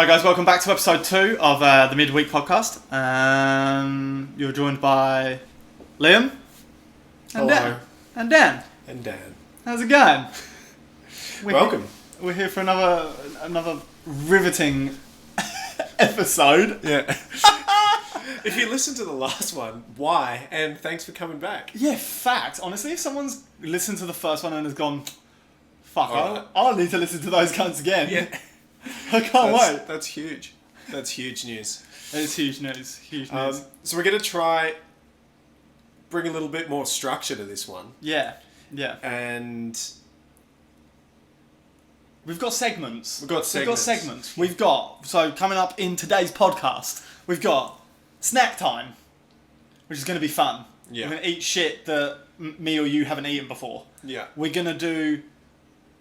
Alright guys, welcome back to episode 2 of the Midweek Podcast. You're joined by Liam and Hello. Dan. And Dan. And Dan. How's it going? Welcome. We're here for another riveting episode. Yeah. If you listen to the last one, why? And thanks for coming back. Yeah, fact. Honestly, if someone's listened to the first one and has gone, fuck, Alright. I'll need to listen to those cunts again. Yeah. I can't wait. That's huge. That's huge news. It's huge news. Huge news. So we're going to try bring a little bit more structure to this one. Yeah. And We've got segments. We've got So coming up in today's podcast, we've got snack time, which is going to be fun. Yeah. We're going to eat shit that me or you haven't eaten before. Yeah. We're going to do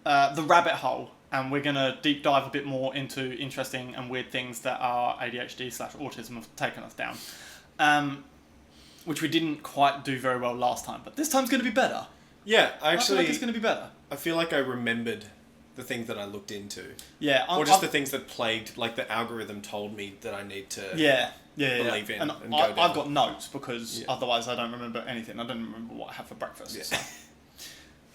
the rabbit hole, and we're going to deep dive a bit more into interesting and weird things that our ADHD/autism have taken us down. Which we didn't quite do very well last time, but this time's going to be better. Yeah, I feel like it's going to be better. I feel like I remembered the things that I looked into. Yeah. Or just the things that plagued, like the algorithm told me that I need to believe in and and go I've down. got notes because otherwise I don't remember anything. I don't remember what I had for breakfast. Yeah. So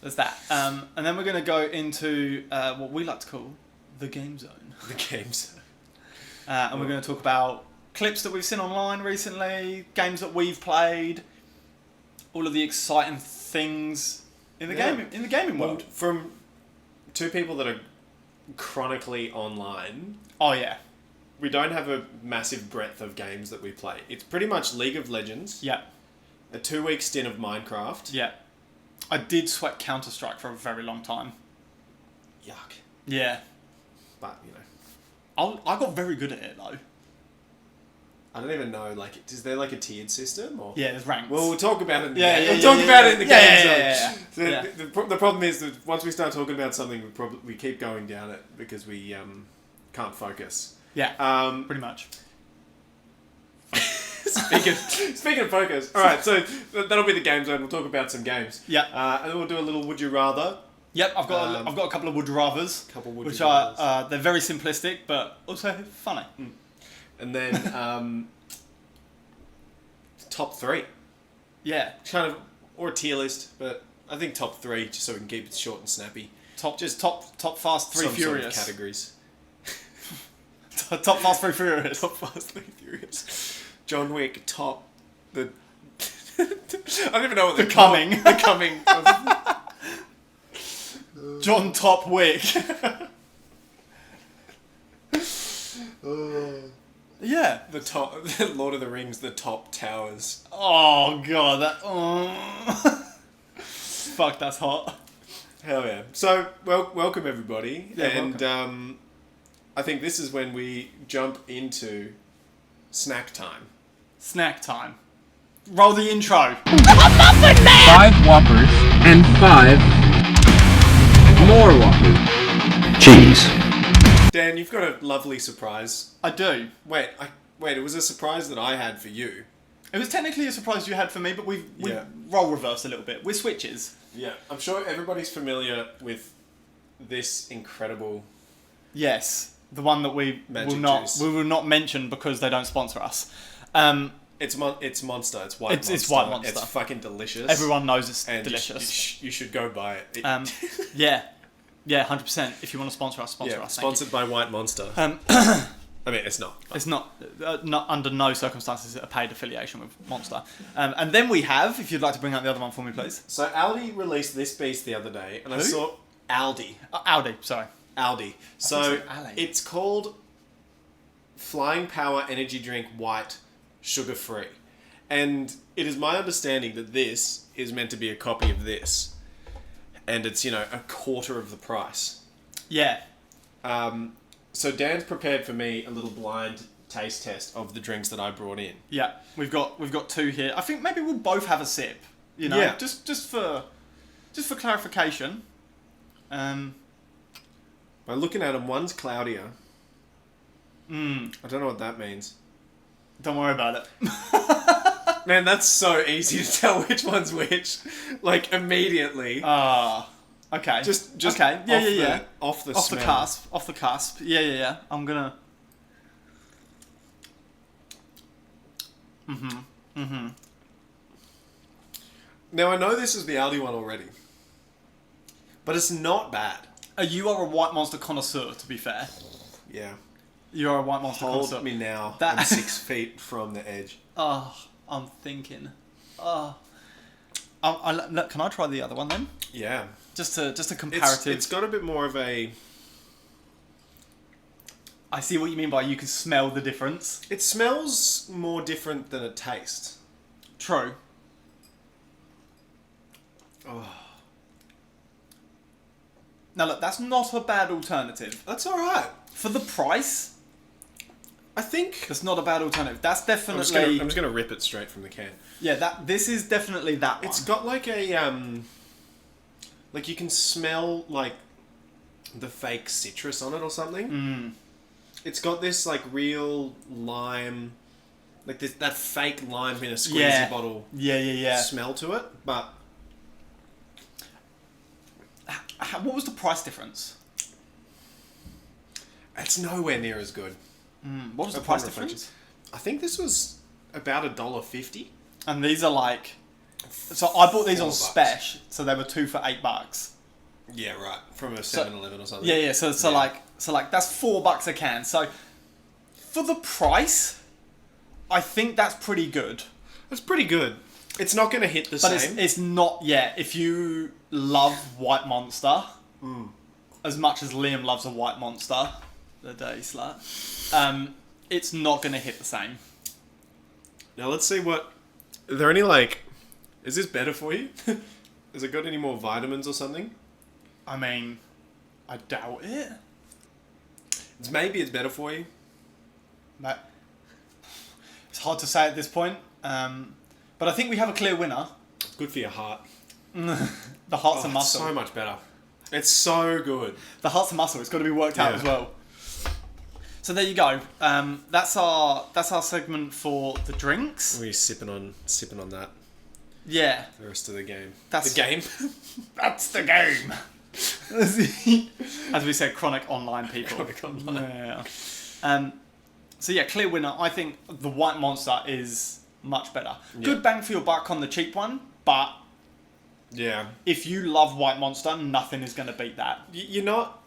there's that. And then we're going to go into what we like to call the game zone. The games. And we're going to talk about clips that we've seen online recently, games that we've played, all of the exciting things in the gaming Well, world. from two people that are chronically online, Oh yeah. we don't have a massive breadth of games that we play. It's pretty much League of Legends, Yeah. a 2-week stint of Minecraft. Yeah. I did sweat Counter-Strike for a very long time. Yuck. Yeah. But, you know, I got very good at it though. I don't even know, like, is there like a tiered system? Or? Yeah, there's ranks. Well, we'll talk about it in the Yeah, game. yeah, We'll yeah, talk about it in the game zone. Yeah. The problem is that once we start talking about something, we keep going down it because we can't focus. Yeah, pretty much. Speaking of focus, all right. So that'll be the game zone. We'll talk about some games. Yeah. And then we'll do a little would you rather. Yep, I've got a couple of would rathers, which rathers. are they're very simplistic but also funny. And then top 3, Yeah, kind of, or a tier list, but I think top 3 just so we can keep it short and snappy. top fast three Some furious. sort of categories. Top fast three furious. Top Fast 3 Furious. John Wick top the. I don't even know what The coming. The coming. John Top Wick. Yeah. The top. Lord of the Rings. The top towers. Oh god, that. Fuck, that's hot. Hell yeah! So welcome everybody, Yeah, and I think this is when we jump into snack time. Snack time. Roll the intro. 5 Whoppers and 5 more Whoppers. Cheese. Dan, you've got a lovely surprise. I do. Wait, it was a surprise that I had for you. It was technically a surprise you had for me, but we Yeah. role reverse a little bit. We're switches. Yeah, I'm sure everybody's familiar with this incredible. Yes, the one that we Magic juice. will not mention because they don't sponsor us. It's Monster. It's white. It's White Monster. It's fucking delicious. Everyone knows it's and delicious. You should go buy it. Yeah, 100%. If you want to sponsor us, sponsor us. Thank sponsored by White Monster. you. I mean, it's not. It's not under no circumstances a paid affiliation with Monster. And then we have, if you'd like to bring out the other one for me, please. So Aldi released this beast the other day, and I Who? saw Aldi. Aldi, sorry. Aldi. thought So you said Ali. it's called Flying Power Energy Drink White, sugar free, and it is my understanding that this is meant to be a copy of this, and it's a quarter of the price. Yeah. So Dan's prepared for me a little blind taste test of the drinks that I brought in. Yeah, we've got 2 here. I think maybe we'll both have a sip. Yeah. just for clarification. By looking at them, one's cloudier. Mm, I don't know what that means. don't worry about it. Man, that's so easy to tell which one's which. Like immediately. Okay. Just okay. Yeah. Off the Off smell. the cusp. Off the cusp. Yeah. I'm gonna Now, I know this is the Aldi one already, but it's not bad. You are a White Monster connoisseur, to be fair. Yeah. You are a White Monster Hold connoisseur. me now. That- I'm 6 feet from the edge. Oh, I'm thinking. Oh. Look, can I try the other one then? Yeah. Just a comparative. It's got a bit more of a... I see what you mean by you can smell the difference. It smells more different than it tastes. True. Oh. Now look, that's not a bad alternative. That's alright. For the price, I think... that's not a bad alternative. That's I'm definitely... just gonna rip it straight from the can. Yeah, this is definitely that one. It's got like a... like you can smell like the fake citrus on it or something. Mm. It's got this like real lime... like that fake lime in a squeezy Yeah. bottle Yeah. smell to it, but... What was the price difference? it's nowhere near as good. What was the Upon price reflection. difference? I think this was about $1.50. And these are like... So I bought these on $4. Spesh, so they were 2 for $8. Yeah, right. From a 7-Eleven or something. Yeah. So like that's $4 a can. So for the price, I think that's pretty good. It's pretty good. It's not going to hit the But same. it's not yet. If you love White Monster, as much as Liam loves a White Monster, the dirty slut, it's not going to hit the same. Now let's see what... Are there any like... Is this better for you? Has it got any more vitamins or something? I mean, I doubt it. Maybe it's better for you. But it's hard to say at this point. But I think we have a clear winner. Good for your heart. The heart's a It's muscle. so much better. It's so good. The heart's a muscle. It's got to be worked out Yeah. as well. So there you go. That's our segment for the drinks. We're sipping on that Yeah, the rest of the game. That's- the game. that's the game. As we said, chronic online people. Chronic online. Yeah. So yeah, clear winner. I think the White Monster is much better. Yeah. Good bang for your buck on the cheap one, but Yeah. if you love White Monster, nothing is going to beat that. You're not...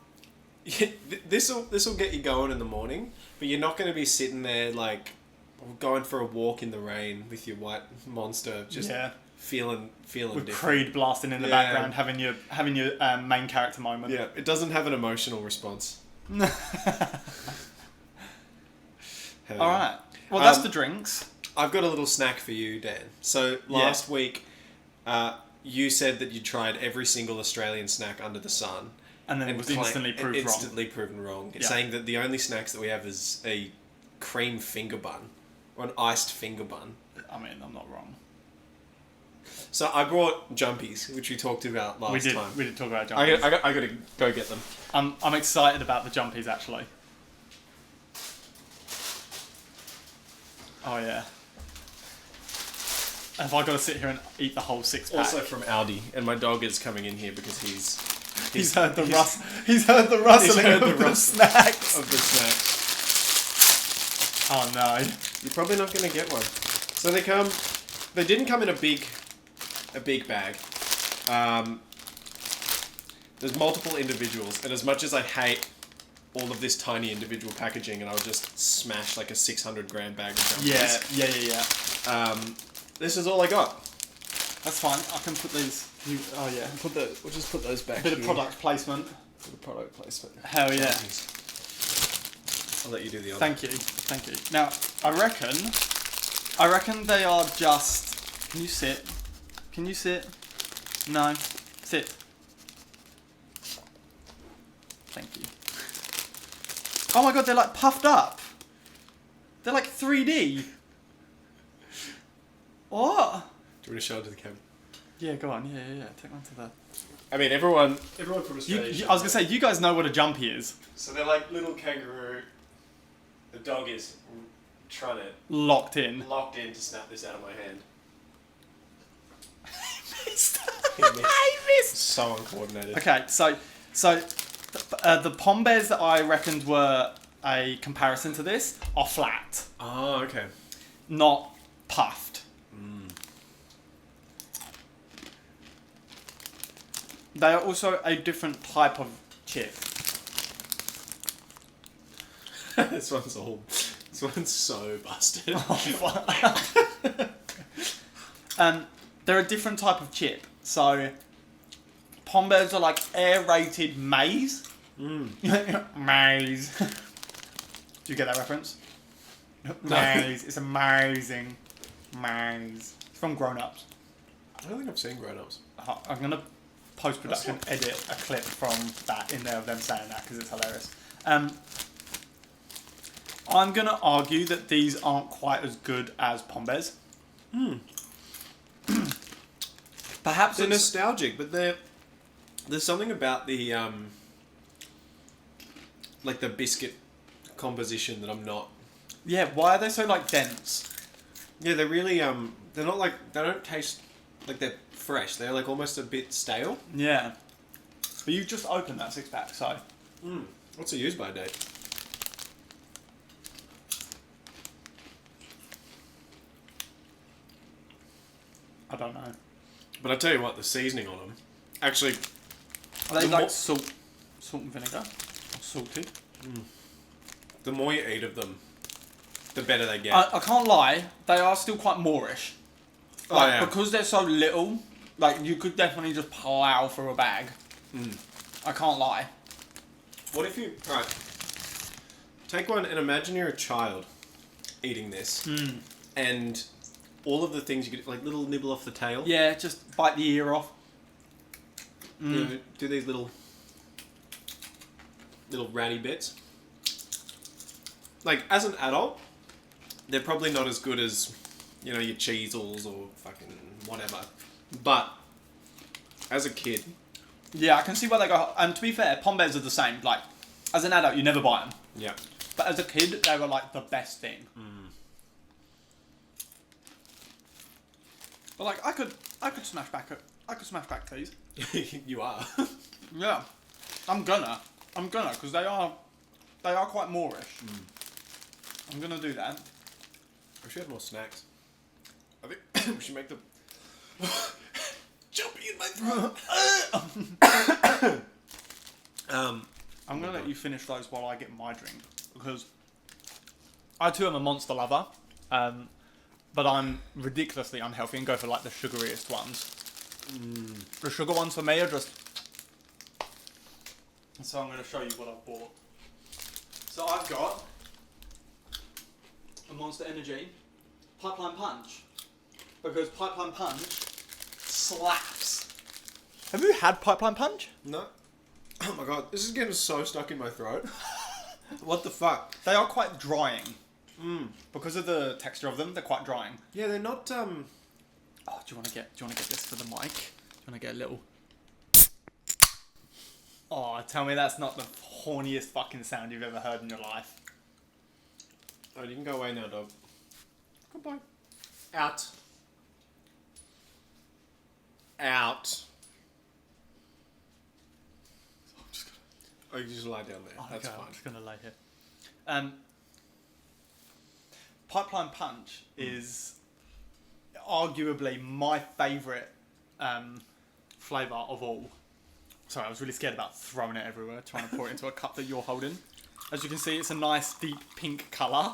This will get you going in the morning, but you're not going to be sitting there like going for a walk in the rain with your White Monster, just Yeah. feeling With different. Creed blasting in the Yeah. background, having your main character moment. Yeah, it doesn't have an emotional response. Hell All yeah. right. Well, that's Um, the drinks. I've got a little snack for you, Dan. So last week, you said that you tried every single Australian snack under the sun, And then it was instantly proved wrong. instantly proven wrong. It's Yeah. saying that the only snacks that we have is a cream finger bun or an iced finger bun. I mean, I'm not wrong. So I brought Jumpies, which we talked about last time. We did talk about I jumpies. got to go get them. I'm excited about the jumpies actually. Oh yeah. Have I got to sit here and eat the whole 6-pack? Also from Aldi, and my dog is coming in here because He's heard the rustling heard of the the snacks. of the snack. Oh no. You're probably not going to get one. So they didn't come in a big bag. There's multiple individuals, and as much as I hate all of this tiny individual packaging, and I'll just smash like a 600-gram bag of Jumpies. Yeah. This is all I got. That's fine. I can put these. Oh yeah. We'll just put those back. Bit of product placement. For the product placement. Hell yeah. I'll let you do the other. Thank you. Now, I reckon they are just... Can you sit? No. Sit. Thank you. Oh my god, they're like puffed up. They're like 3D. What? Do you want to show it to the camera? Yeah, go on. Yeah. Take one to the... I mean, everyone from Australia. I was going to say, you guys know what a jumpy is. So they're like little kangaroo. The dog is trying to Locked in. locked in to snap this out of my hand. I missed. So uncoordinated. Okay, so the pom bears that I reckoned were a comparison to this are flat, Oh, okay. not puffed. They are also a different type of chip. This one's so busted. They're a different type of chip. So, Pombears are like aerated maize. Maize. Do you get that reference? Maize. It's amazing. Maize. It's from Grown Ups. I don't think I've seen Grown Ups. I'm going to post-production edit a clip from that in there of them saying that because it's hilarious. I'm going to argue that these aren't quite as good as Pombears. Perhaps They're it's... nostalgic, but there's something about the like the biscuit composition that I'm not. Yeah, why are they so like dense? Yeah, they're really they're not like, they don't taste like they're fresh. They're like almost a bit stale. Yeah. But you just opened that 6-pack, so... What's the use by date? I don't know. But I tell you what, the seasoning on them, actually, Are they The like more- salt and vinegar? Or salty? the more you eat of them, the better they get. I can't lie, they are still quite Moorish. Like, yeah. because they're so little, like, you could definitely just plow through a bag. I can't lie. What if you... Right. Take one and imagine you're a child eating this. And all of the things you could... Like, little nibble off the tail. Yeah, just bite the ear off. You know, do these little ratty bits. Like, as an adult, they're probably not as good as, you know, your Cheezels or fucking whatever. But, as a kid... Yeah, I can see where they go. And to be fair, Pombears are the same. Like, as an adult, you never buy them. Yeah. But as a kid, they were like the best thing. But like, I could smash back these. You are. Yeah, I'm gonna, because they are quite Moorish. I'm gonna do that. We should have more snacks. I think we should make them jumping in my throat. I'm gonna let you finish those while I get my drink, because I too am a Monster lover, but I'm ridiculously unhealthy and go for like the sugariest ones. The sugar ones for me are just... So I'm going to show you what I've bought. So I've got a Monster Energy Pipeline Punch, because Pipeline Punch slaps. Have you had Pipeline Punch? No. Oh my god, this is getting so stuck in my throat. What the fuck? They are quite drying. Because of the texture of them, they're quite drying. Yeah, they're not Oh, do you want to get this for the mic? Do you want to get a little... Oh, tell me that's not the horniest fucking sound you've ever heard in your life. Oh, you can go away now, dog. Goodbye. Out. Out. Oh, you can just lie down there. That's Okay, fine. I'm just going to lay here. Pipeline Punch is arguably my favourite flavour of all. Sorry, I was really scared about throwing it everywhere, trying to pour it into a cup that you're holding. As you can see, it's a nice deep pink colour.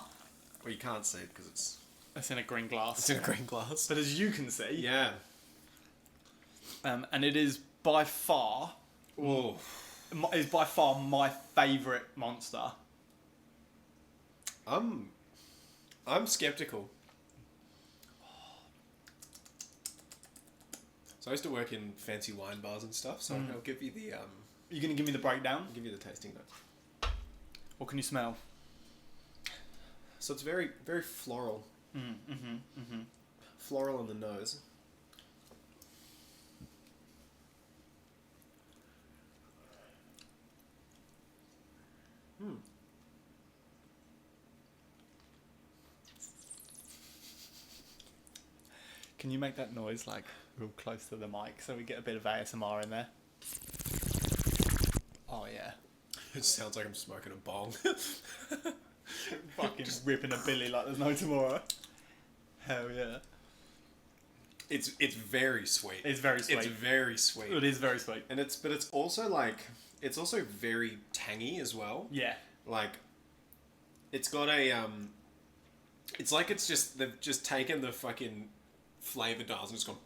Well, you can't see it because It's in a green glass. it's in a green glass. But as you can see, Yeah. and it is by far Oh. my favourite Monster. I'm skeptical. So I used to work in fancy wine bars and stuff, so I'll give you the You're going to give me the breakdown? give you the tasting note. What can you smell? So it's very, very floral. Floral on the nose. Can you make that noise like real close to the mic so we get a bit of ASMR in there? Oh yeah. It sounds like I'm smoking a bong. Fucking ripping a billy like there's no tomorrow. Hell yeah. It's very sweet. It's very sweet. It's very sweet. It is very sweet. And it's also like it's also very tangy as well. Yeah. Like it's got a it's like they've just taken the fucking flavor dials and just gone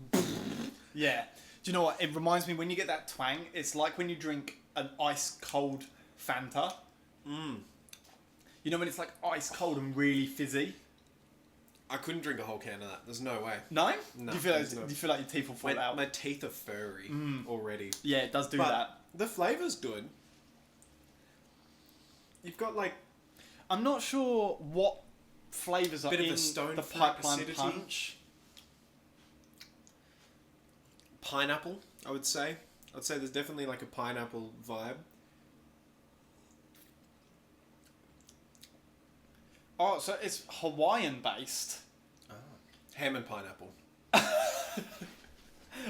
Yeah. Do you know what? It reminds me when you get that twang, it's like when you drink an ice cold Fanta. You know when it's like ice cold and really fizzy? I couldn't drink a whole can of that. There's no way. No? No, Do you feel like, there's no- do you feel like your teeth will fall out? My teeth are furry already. Yeah, it does do But that. the flavor's good. You've got like I'm not sure what flavours are Bit of a in stone the fruit pipeline acidity. punch. pineapple, I would say. I'd say there's definitely like a pineapple vibe. Oh, so it's Hawaiian based. Ham and pineapple.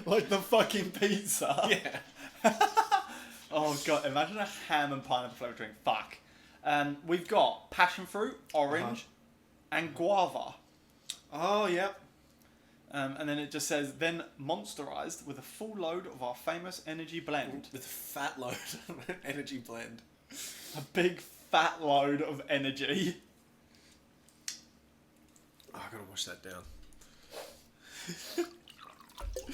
Like the fucking pizza. Yeah. Oh god, imagine a ham and pineapple flavoured drink. Fuck. We've got passion fruit, orange, and guava. Oh, yeah. And then it just says, then monsterized with a full load of our famous energy blend. With a fat load of energy blend. A big fat load of energy. Oh, I gotta wash that down.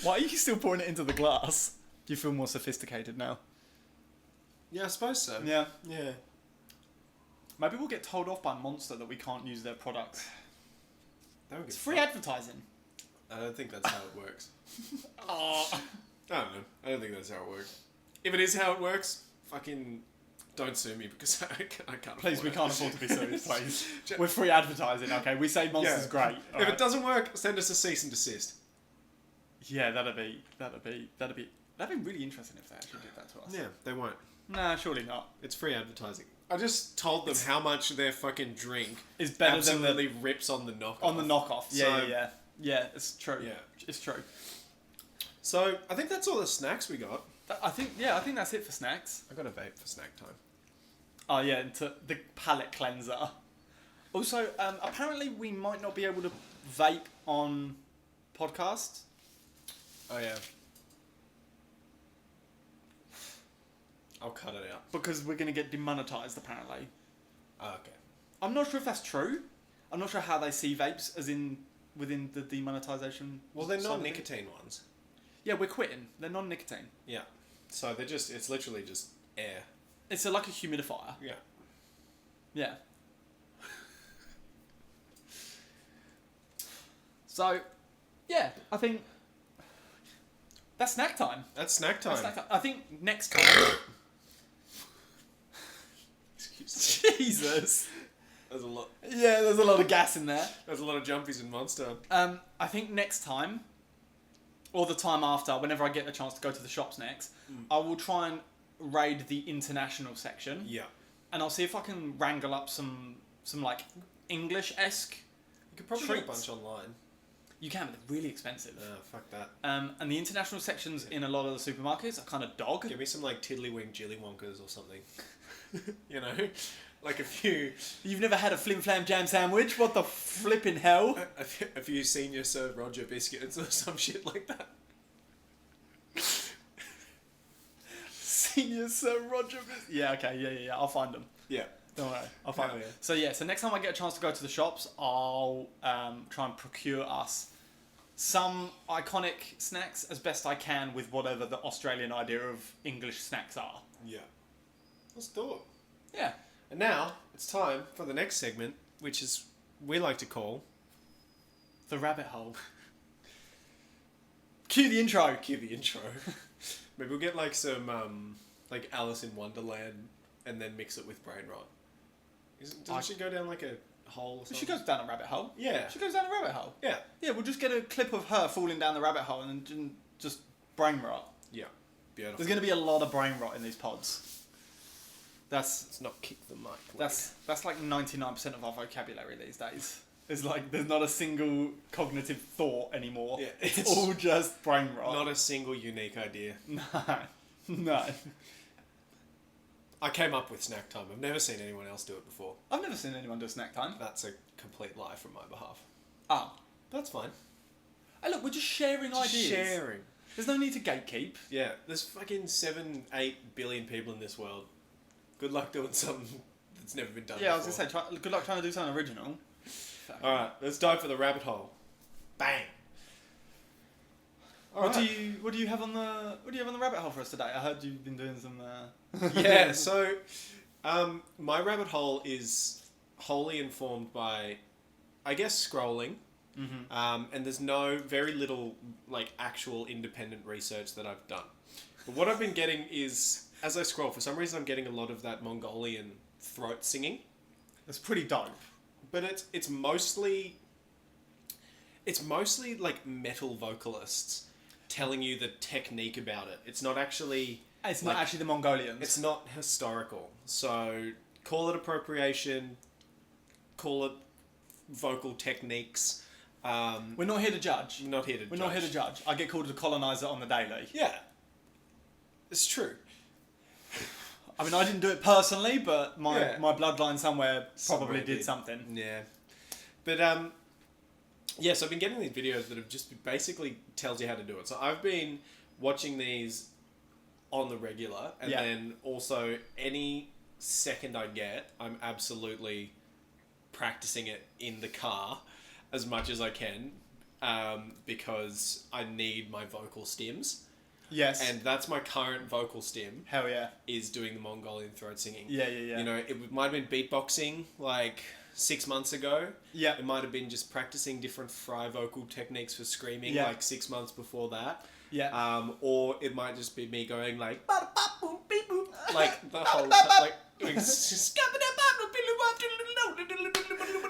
Why are you still pouring it into the glass? Do you feel more sophisticated now? Yeah, I suppose so. Yeah. Yeah. Maybe we'll get told off by Monster that we can't use their products. That would It's get free fucked. advertising. I don't think that's how it works. Oh. I don't know. I don't think that's how it works. If it is how it works, fucking don't sue me because I can't Please, we afford can't it. afford to be sued, please. Ju- We're free advertising, okay? We say Monster's Yeah. great. If alright? it doesn't work, send us a cease and desist. Yeah, that'd be really interesting if they actually did that to us. Yeah, they won't. Nah, surely not. It's free advertising. I just told them how much their fucking drink It's better absolutely rips on the knockoff. than the knockoff. Yeah, So- yeah. Yeah, it's true. Yeah. It's true. So I think that's all the snacks we got. I think that's it for snacks. I got a vape for snack time. Oh yeah, into the palate cleanser. Also, apparently we might not be able to vape on podcasts. Oh yeah. I'll cut it out. Because we're going to get demonetized, apparently. Oh, okay. I'm not sure if that's true. I'm not sure how they see vapes, as in within the demonetization. Well, they're side not of it. nicotine ones. Yeah, we're quitting. They're non-nicotine. Yeah. So it's literally just air. It's like a humidifier. Yeah. Yeah. So, yeah, I think that's snack time. That's snack time. That's snack time. I think next time. Excuse me. Jesus. There's a lot. Yeah, there's a lot of gas in there. There's a lot of jumpies in Monster. I think next time, or the time after, whenever I get the chance to go to the shops next, I will try and raid the international section. Yeah. And I'll see if I can wrangle up some like English-esque. You could probably get a Treats. bunch online. You can, but they're really expensive. Fuck that. And the international sections in a lot of the supermarkets are kind of dog. Give me some like Tiddlywink Jilly Wonkers or something. You know? Like a few You've never had a flim flam jam sandwich? What the flipping hell? a few Senior Sir Roger biscuits or some shit like that. Senior Sir Roger. Yeah, okay, yeah. I'll find them. Yeah. Don't worry, I'll find Hell them. yeah. So next time I get a chance to go to the shops, I'll try and procure us some iconic snacks as best I can with whatever the Australian idea of English snacks are. Yeah. Let's do it. Yeah. And now it's time for the next segment, which is we like to call The rabbit hole. Cue the intro. Cue the intro. Maybe we'll get like some like Alice in Wonderland and then mix it with Brain Rot. Doesn't she go down like a hole or something? She goes down a rabbit hole. Yeah. She goes down a rabbit hole. Yeah. Yeah, we'll just get a clip of her falling down the rabbit hole and then just brain rot. Yeah. Beautiful. There's going to be a lot of brain rot in these pods. Let's not kick the mic. That's like 99% of our vocabulary these days. It's like there's not a single cognitive thought anymore. Yeah, it's it's all just brain rot. not a single unique idea. No. I came up with snack time. I've never seen anyone else do it before. I've never seen anyone do snack time. That's a complete lie from my behalf. Oh. That's fine. Hey, look, we're just sharing ideas. Sharing. There's no need to gatekeep. Yeah, there's fucking 7-8 billion people in this world. Good luck doing something that's never been done Yeah, I before. was gonna say, good luck trying to do something original. Alright, let's dive for the rabbit hole. Bang! What do you have on the rabbit hole for us today? I heard you've been doing some. Yeah, so my rabbit hole is wholly informed by, I guess, scrolling. Mm-hmm. And there's very little like actual independent research that I've done. But what I've been getting is, as I scroll, for some reason I'm getting a lot of that Mongolian throat singing. It's pretty dope. But it's mostly like metal vocalists telling you the technique about it. It's not actually It's not actually the Mongolians. It's not historical. So call it appropriation, call it vocal techniques. We're not here to judge. We're not here to judge. I get called a colonizer on the daily. Yeah. It's true. I mean, I didn't do it personally, but my Yeah. bloodline somewhere probably Somewhere did did. something. Yeah. But yeah, so I've been getting these videos that have just basically tells you how to do it. So I've been watching these on the regular, and Yeah. then also any second I get, I'm absolutely practicing it in the car as much as I can, because I need my vocal stims. Yes. And that's my current vocal stim, Hell yeah. is doing the Mongolian throat singing. Yeah, yeah, yeah. You know, it might have been beatboxing like 6 months ago. Yeah. It might have been just practicing different fry vocal techniques for screaming Yeah. like 6 months before that. Yeah. Or it might just be me going like like the whole like doing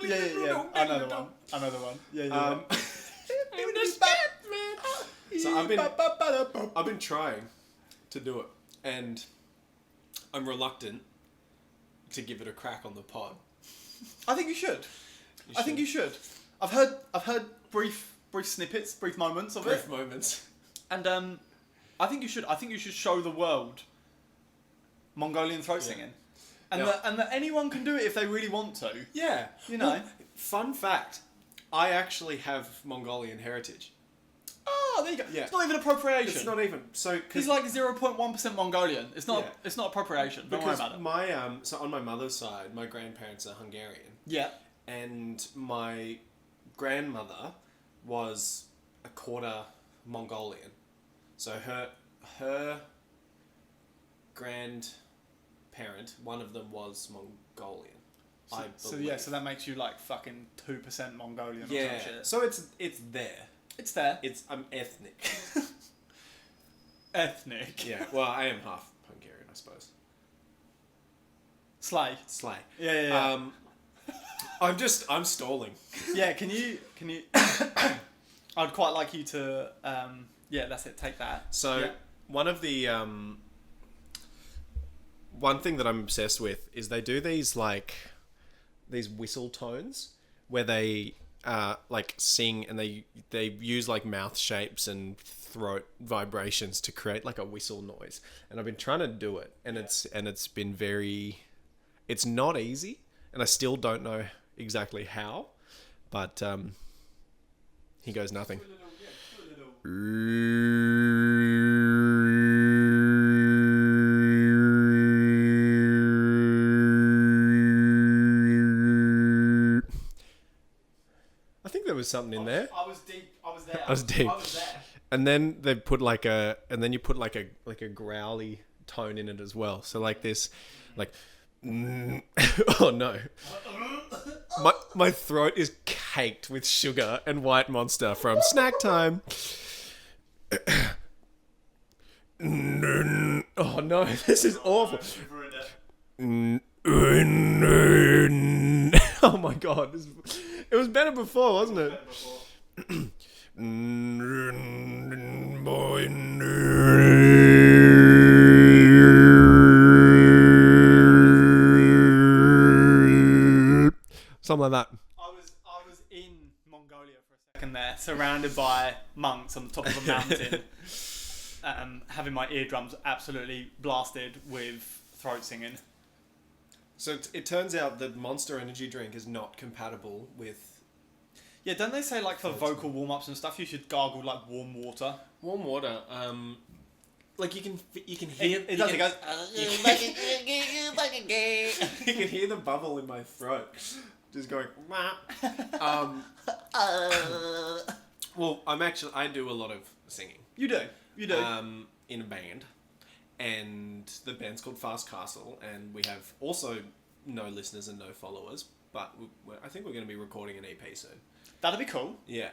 yeah. Another one. Yeah, yeah. So I've been trying to do it, and I'm reluctant to give it a crack on the pod. I think you should. I think you should. I've heard brief snippets, brief moments of Brief it, moments. and I think you should. I think you should show the world Mongolian throat singing, and Yeah. that anyone can do it if they really want to. Yeah. You know. Well, fun fact, I actually have Mongolian heritage. Oh, there you go. Yeah. It's not even appropriation. It's not even so He's like 0.1% Mongolian. It's not. Yeah. It's not appropriation. Don't worry because about it. my so on my mother's side, my grandparents are Hungarian, Yeah. and my grandmother was a quarter Mongolian. So her grandparent, one of them was Mongolian. I believe. So yeah. So that makes you like fucking 2% Mongolian or Yeah. some shit. So it's there. It's there. I'm ethnic. Ethnic. Yeah. Well, I am half Hungarian, I suppose. Slay. Slay. Yeah. I'm stalling. Yeah, can you I'd quite like you to yeah, that's it, take that. So Yeah. one of the one thing that I'm obsessed with is they do these whistle tones where they like sing, and they use like mouth shapes and throat vibrations to create like a whistle noise. And I've been trying to do it, and it's been it's not easy, and I still don't know exactly how, but here goes nothing. I think there was something in there. I was deep. I was there. I was deep. I was there. And then they put you put like a growly tone in it as well. So like this, like, oh no, my throat is caked with sugar and White Monster from Snack Time. Oh no, this is awful. Oh my god, it was better before, wasn't it? Something like that. I was in Mongolia for a second there, surrounded by monks on the top of a mountain, having my eardrums absolutely blasted with throat singing. So it turns out that Monster Energy drink is not compatible with Yeah, don't they say like for vocal warm ups and stuff, you should gargle like warm water? Warm water. Like you can hear. It does. It goes. You can hear the bubble in my throat, just going. Well, I do a lot of singing. You do. You do. In a band, and the band's called Fast Castle, and we have also no listeners and no followers, but I think we're going to be recording an EP soon. That'd be cool. Yeah.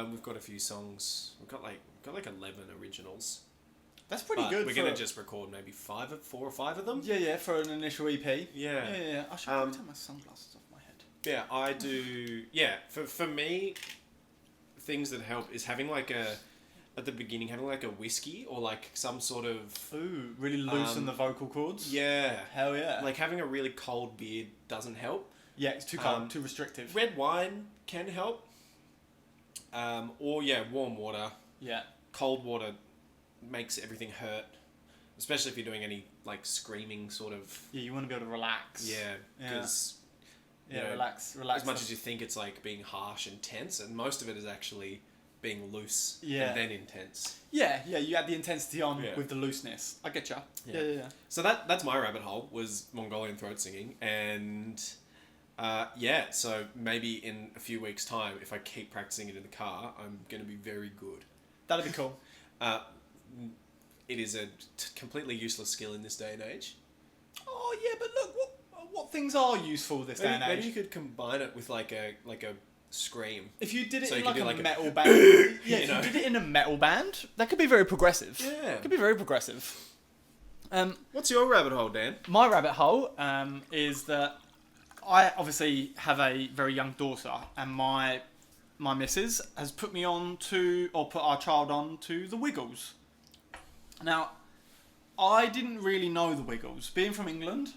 We've got a few songs. We've got like 11 originals. That's pretty But good. We're going to just record maybe 4 or 5 of them. Yeah, for an initial EP. Yeah. Yeah. I should probably take my sunglasses off my head. Yeah, I do. Yeah, for me, things that help is having like at the beginning, having like a whiskey or like some sort of. Ooh, really loosen the vocal cords. Yeah. Hell yeah. Like having a really cold beer doesn't help. Yeah, it's too cold, too restrictive. Red wine can help. Or warm water. Yeah. Cold water makes everything hurt, especially if you're doing any like screaming sort of. Yeah, you want to be able to relax. Yeah, because. Yeah, relax. As much as you think it's like being harsh and tense, and most of it is actually being loose and then intense. Yeah, you add the intensity on Yeah. with the looseness. I get ya. Yeah. Yeah. So that's my rabbit hole, was Mongolian throat singing, and so maybe in a few weeks' time, if I keep practicing it in the car, I'm going to be very good. That'd be cool. It is a completely useless skill in this day and age. Oh yeah, but look, what things are useful this day and age? Maybe you could combine it with like a scream. If you did it So in you could like do a like a- metal band, yeah, if know? you did it in a metal band, that could be very progressive. Yeah. It could be very progressive. What's your rabbit hole, Dan? My rabbit hole is that I obviously have a very young daughter, and my missus has put me on to, or put our child on to the Wiggles. Now, I didn't really know the Wiggles. Being from England,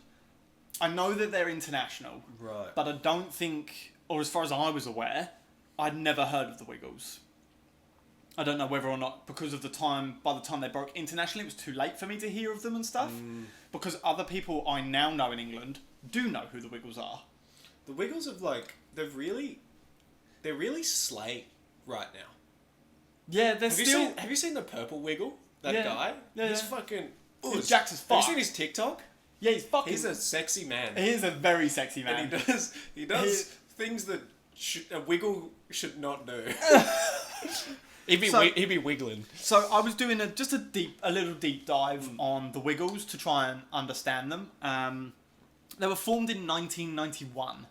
I know that they're international, Right. but I don't think, or as far as I was aware, I'd never heard of the Wiggles. I don't know whether or not, because of by the time they broke internationally, it was too late for me to hear of them and stuff. Because other people I now know in England do know who the Wiggles are. The Wiggles have they're really slay right now. Yeah, they're Have you seen the purple Wiggle? That Yeah. guy? Yeah, He's yeah. fucking. He's jacked as fuck. Have you seen his TikTok? Yeah, he's fucking... He's a sexy man. He is a very sexy man. And he does things that a Wiggle should not do. He'd be wiggling. So I was doing a little deep dive on the Wiggles to try and understand them. They were formed in 1991,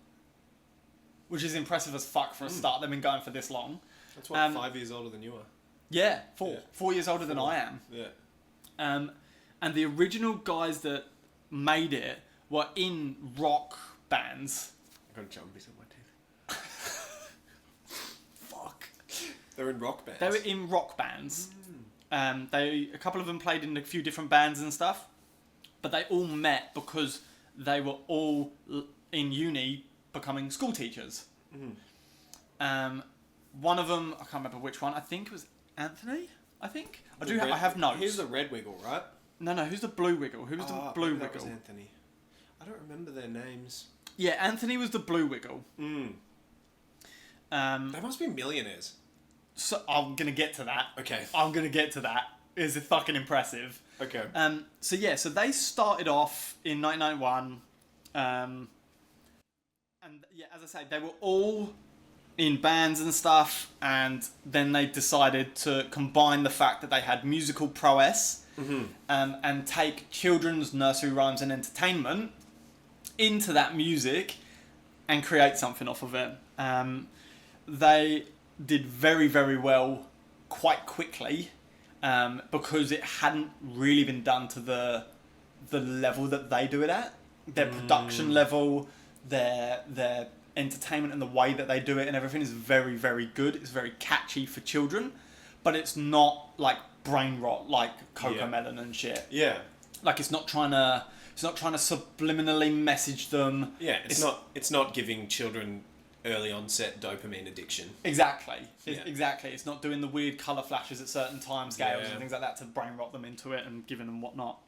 which is impressive as fuck for a start. They've been going for this long. That's what 5 years older than you are. Yeah, 4. Yeah. 4 years older than I am. Yeah. And the original guys that made it were in rock bands. I got jumpies in my teeth. Fuck. They're in rock bands. They were in rock bands. A couple of them played in a few different bands and stuff, but they all met because they were all in uni becoming school teachers. One of them, I can't remember which one. I think it was Anthony. I have notes. Here's the red Wiggle, right? No. Who's the blue Wiggle? Who was the blue That was Wiggle? Anthony. I don't remember their names. Yeah, Anthony was the blue Wiggle. They must be millionaires. So I'm gonna get to that. Okay. I'm gonna get to that. It's fucking impressive. Okay. So they started off in 1991, and as I say, they were all in bands and stuff, and then they decided to combine the fact that they had musical prowess and take children's nursery rhymes and entertainment into that music and create something off of it. They did very, very well quite quickly because it hadn't really been done to the level that they do it at. Their production level, their entertainment and the way that they do it and everything is very, very good. It's very catchy for children, but it's not like brain rot like Cocomelon and shit. Yeah. Like it's not trying to subliminally message them. Yeah, it's not giving children early onset dopamine addiction. Exactly. Yeah. Exactly. It's not doing the weird colour flashes at certain time scales Yeah. and things like that to brain rot them into it and giving them whatnot.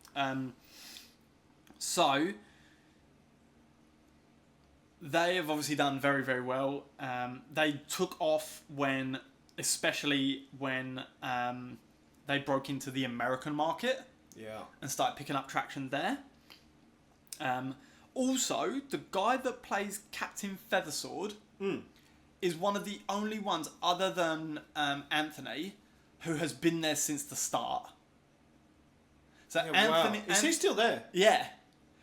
So they have obviously done very, very well. They took off especially when they broke into the American market Yeah. and started picking up traction there. Also, the guy that plays Captain Feathersword is one of the only ones, other than Anthony, who has been there since the start. So Yeah, Anthony, wow. Is he still there? yeah.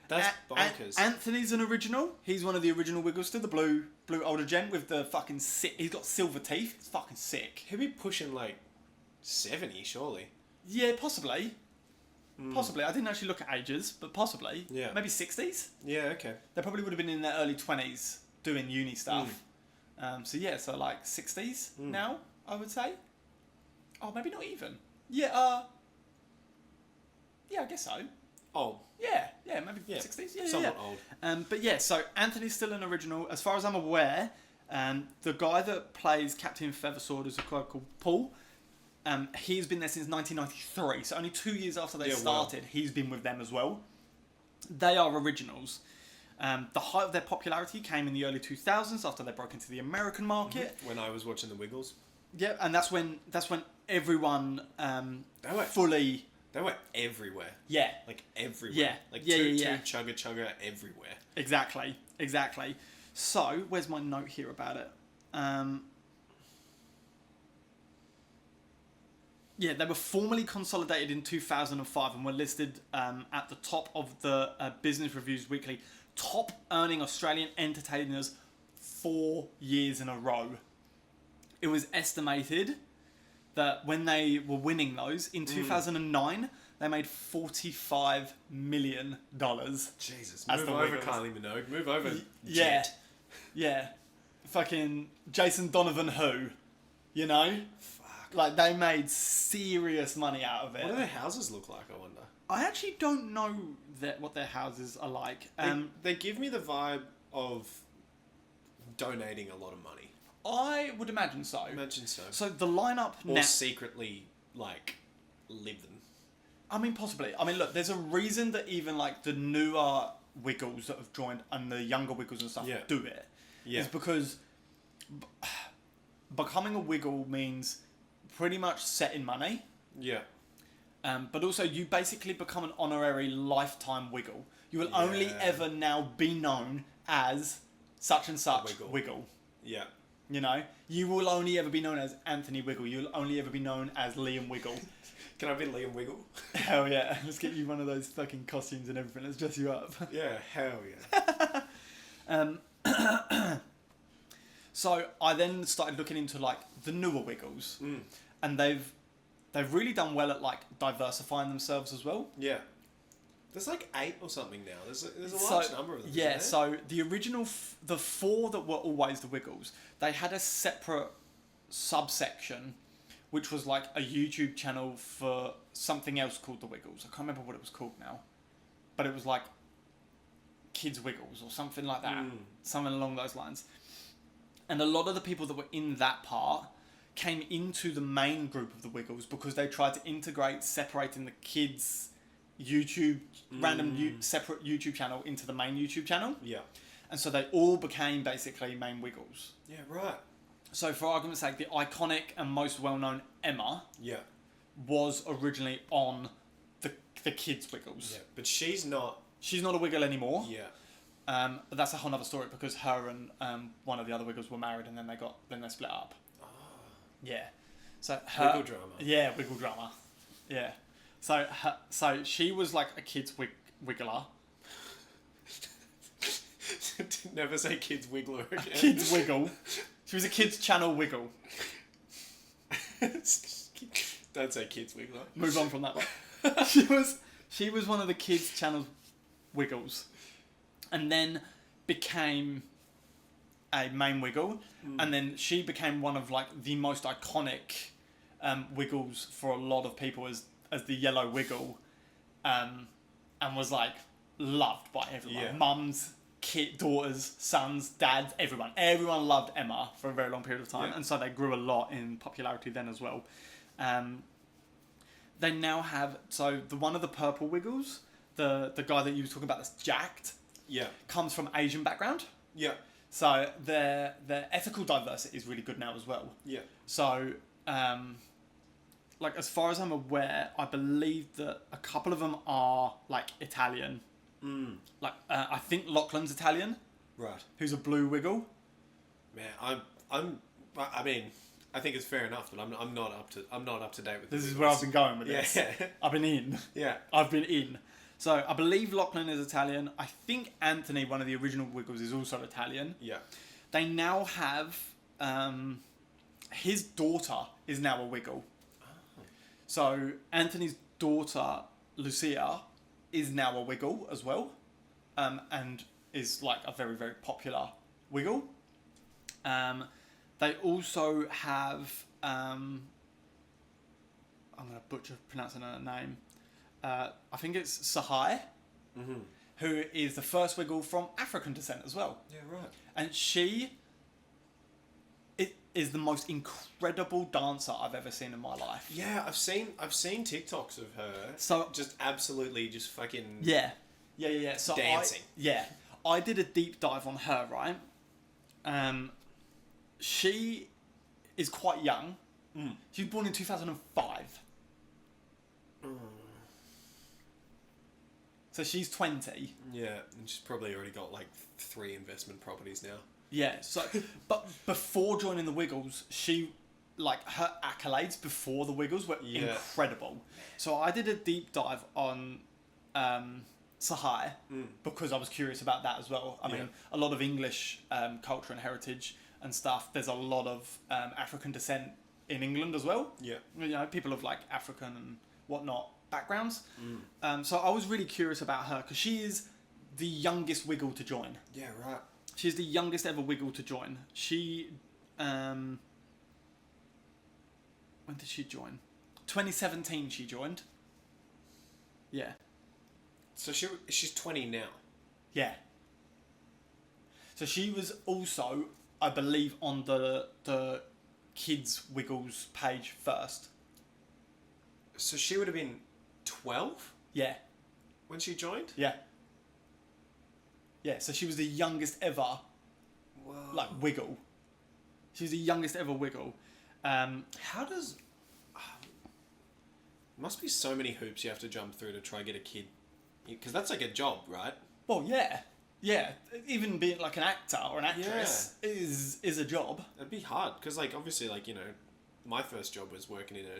That's bonkers. Anthony's an original. He's one of the original Wiggles, still the blue older gent with the fucking sick. He's got silver teeth. It's fucking sick. He'll be pushing like 70, surely. Yeah, possibly. Possibly. I didn't actually look at ages, but possibly. Yeah. Maybe 60s. Yeah, okay. They probably would have been in their early 20s doing uni stuff. So like 60s now, I would say. Oh, maybe not even. Yeah, I guess so. Old. Yeah, maybe Yeah, 60s. Yeah, somewhat yeah. old. But yeah, so Anthony's still an original. As far as I'm aware, the guy that plays Captain Feathersword is a guy called Paul. He's been there since 1993, so only 2 years after they started, he's been with them as well. They are originals. The height of their popularity came in the early 2000s after they broke into the American market. When I was watching the Wiggles. Yeah, and that's when everyone fully... They were everywhere. Yeah. Like everywhere. Yeah. Like Yeah, toot, yeah. chugga chugga everywhere. Exactly. So, where's my note here about it? Yeah, they were formally consolidated in 2005 and were listed at the top of the Business Reviews Weekly top earning Australian entertainers 4 years in a row. It was estimated that when they were winning those, in 2009, they made $45 million. Jesus. As Move the over, Wiggles. Kylie Minogue. Move over, Yeah. Jet. Yeah. Fucking Jason Donovan who? You know? Fuck. Like, they made serious money out of it. What do their houses look like, I wonder? I actually don't know what their houses are like. They give me the vibe of donating a lot of money. I would imagine so. Imagine so. So the lineup Or now... secretly, like, live them. I mean, possibly. I mean, look, there's a reason that even, like, the newer Wiggles that have joined and the younger Wiggles and stuff do it. Yeah. It's because becoming a Wiggle means pretty much setting money. Yeah. But also, you basically become an honorary lifetime Wiggle. You will only ever now be known as such and such Wiggle. Yeah. You know? You will only ever be known as Anthony Wiggle. You'll only ever be known as Liam Wiggle. Can I be Liam Wiggle? Hell yeah. Let's get you one of those fucking costumes and everything. Let's dress you up. Yeah, hell yeah. So I then started looking into, like, the newer Wiggles. And they've really done well at, like, diversifying themselves as well. Yeah. There's like 8 or something now. There's a large number of them. Yeah, isn't so the original, the 4 that were always the Wiggles, they had a separate subsection, which was like a YouTube channel for something else called the Wiggles. I can't remember what it was called now, but it was like Kids Wiggles or something like that, something along those lines. And a lot of the people that were in that part came into the main group of the Wiggles because they tried to integrate separating the kids' YouTube, separate YouTube channel into the main YouTube channel. Yeah. And so they all became basically main Wiggles. Yeah, right. So for argument's sake, the iconic and most well-known Emma Yeah. was originally on the kids' Wiggles. Yeah, but she's not... She's not a Wiggle anymore. Yeah. But that's a whole other story because her and one of the other Wiggles were married and then they split up. Oh. Yeah. So her, Wiggle drama. Yeah, Wiggle drama. Yeah. So she was like a kids Wiggler. Never say kids Wiggler again. Kids Wiggle. She was a kids channel Wiggle. Don't say kids Wiggler. Move on from that one. She was one of the kids channel Wiggles, and then became a main Wiggle, and then she became one of like the most iconic Wiggles for a lot of people as the yellow Wiggle, and was like loved by everyone. Yeah. Mums, daughters, sons, dads, everyone. Everyone loved Emma for a very long period of time, and so they grew a lot in popularity then as well. They now have one of the purple Wiggles, the guy that you were talking about that's jacked, Yeah. comes from Asian background. Yeah. So their ethical diversity is really good now as well. Yeah. So, like as far as I'm aware, I believe that a couple of them are like Italian. Like I think Lachlan's Italian, Right. who's a blue wiggle. Man, I mean, I think it's fair enough, but I'm not up to date with This is Wiggles. where I've been going with this. Yeah. I've been in. Yeah. I've been in. So I believe Lachlan is Italian. I think Anthony, one of the original Wiggles, is also Italian. Yeah. They now have his daughter is now a Wiggle. So Anthony's daughter Lucia is now a Wiggle as well, and is like a very, very popular Wiggle. They also have I'm gonna butcher pronouncing her name. I think it's Sahai, who is the first Wiggle from African descent as well. Yeah, right. And she is the most incredible dancer I've ever seen in my life. Yeah, I've seen TikToks of her. So just absolutely just fucking yeah. So dancing. I did a deep dive on her, right? She is quite young. She was born in 2005. So she's 20. Yeah, and she's probably already got like 3 investment properties now. Yeah, so but before joining the Wiggles, she like her accolades before the Wiggles were incredible. So I did a deep dive on Sahai because I was curious about that as well. I mean, a lot of English culture and heritage and stuff. There's a lot of African descent in England as well. Yeah. You know, people of like African and whatnot backgrounds. So I was really curious about her because she is the youngest Wiggle to join. Yeah, right. She's the youngest ever Wiggle to join. She, when did she join? 2017 she joined. Yeah. So she's 20 now. Yeah. So she was also, I believe, on the kids Wiggles page first. So she would have been 12 Yeah. when she joined? Yeah. Yeah, so she was the youngest ever, Whoa. like, Wiggle. She was the youngest ever Wiggle. How does... must be so many hoops you have to jump through to try and get a kid. Because that's like a job, right? Well, yeah. Yeah. Even being like an actor or an actress is a job. It'd be hard. Because, like, obviously, like, you know, my first job was working in a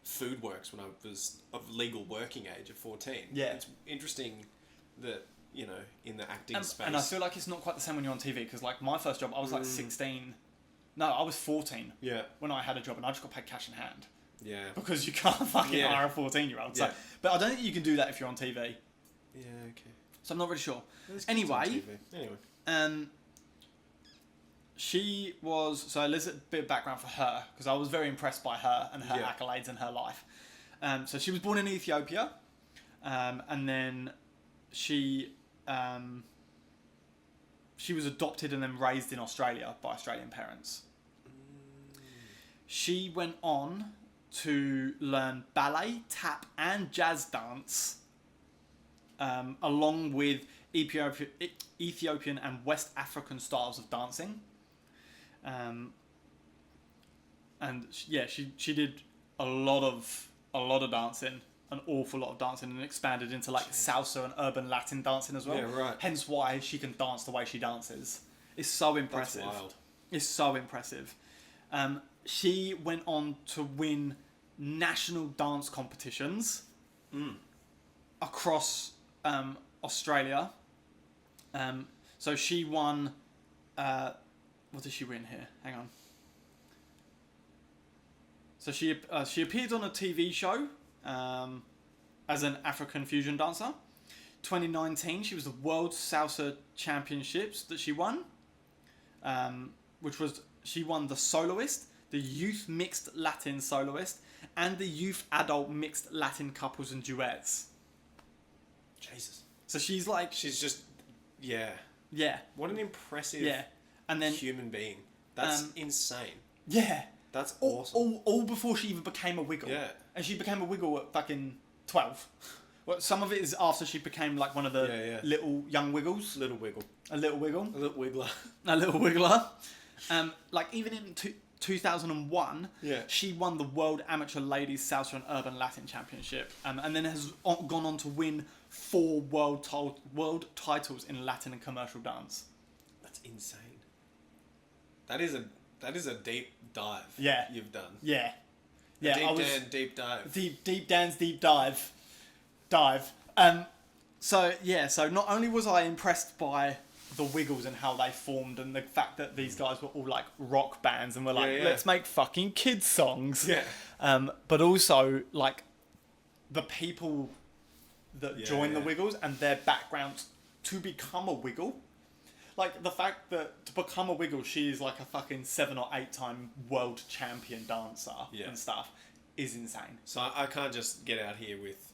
food works when I was of legal working age at 14. Yeah. It's interesting that, you know, in the acting space... And I feel like it's not quite the same when you're on TV, because, like, my first job, I was, like, 16... No, I was 14 Yeah. when I had a job, and I just got paid cash in hand. Yeah. Because you can't fucking Yeah. hire a 14-year-old. Yeah. So, but I don't think you can do that if you're on TV. Yeah, okay. So I'm not really sure. Those kids on Anyway, TV. she was... So a little bit of background for her, because I was very impressed by her and her Yeah. accolades and her life. So she was born in Ethiopia, and then she was adopted and then raised in Australia by Australian parents. She went on to learn ballet, tap, and jazz dance, along with Ethiopian and West African styles of dancing. She did a lot of dancing, an awful lot of dancing, and expanded into like salsa and urban Latin dancing as well. Yeah, right. Hence why she can dance the way she dances. It's so impressive. That's wild. It's so impressive. She went on to win national dance competitions across Australia. So she won... what did she win here? Hang on. So she appeared on a TV show as an African fusion dancer. 2019, she was the World Salsa Championships that she won, which was... She won the soloist, the youth mixed Latin soloist, and the youth adult mixed Latin couples and duets. Jesus. So she's like... She's just... Yeah. Yeah. What an impressive And then... human being. That's insane. Yeah. That's awesome. All before she even became a Wiggle. Yeah. And she became a Wiggle at fucking 12. Well, some of it is after she became like one of the Yeah. little young Wiggles. Little wiggle. A little wiggle. A little wiggler. A little wiggler. Like even in 2001, Yeah. she won the World Amateur Ladies Salsa and Urban Latin Championship, and then has gone on to win 4 world titles in Latin and commercial dance. That's insane. That is a deep dive. Yeah. You've done. Yeah. Yeah. Deep dive. Deep Dan's deep dive. So not only was I impressed by the Wiggles and how they formed and the fact that these guys were all like rock bands and were like, Yeah. let's make fucking kids songs. Yeah. But also like the people that join the yeah. Wiggles and their backgrounds to become a Wiggle. Like the fact that to become a Wiggle, she is like a fucking 7 or 8 time world champion dancer Yeah. and stuff is insane. So I can't just get out here with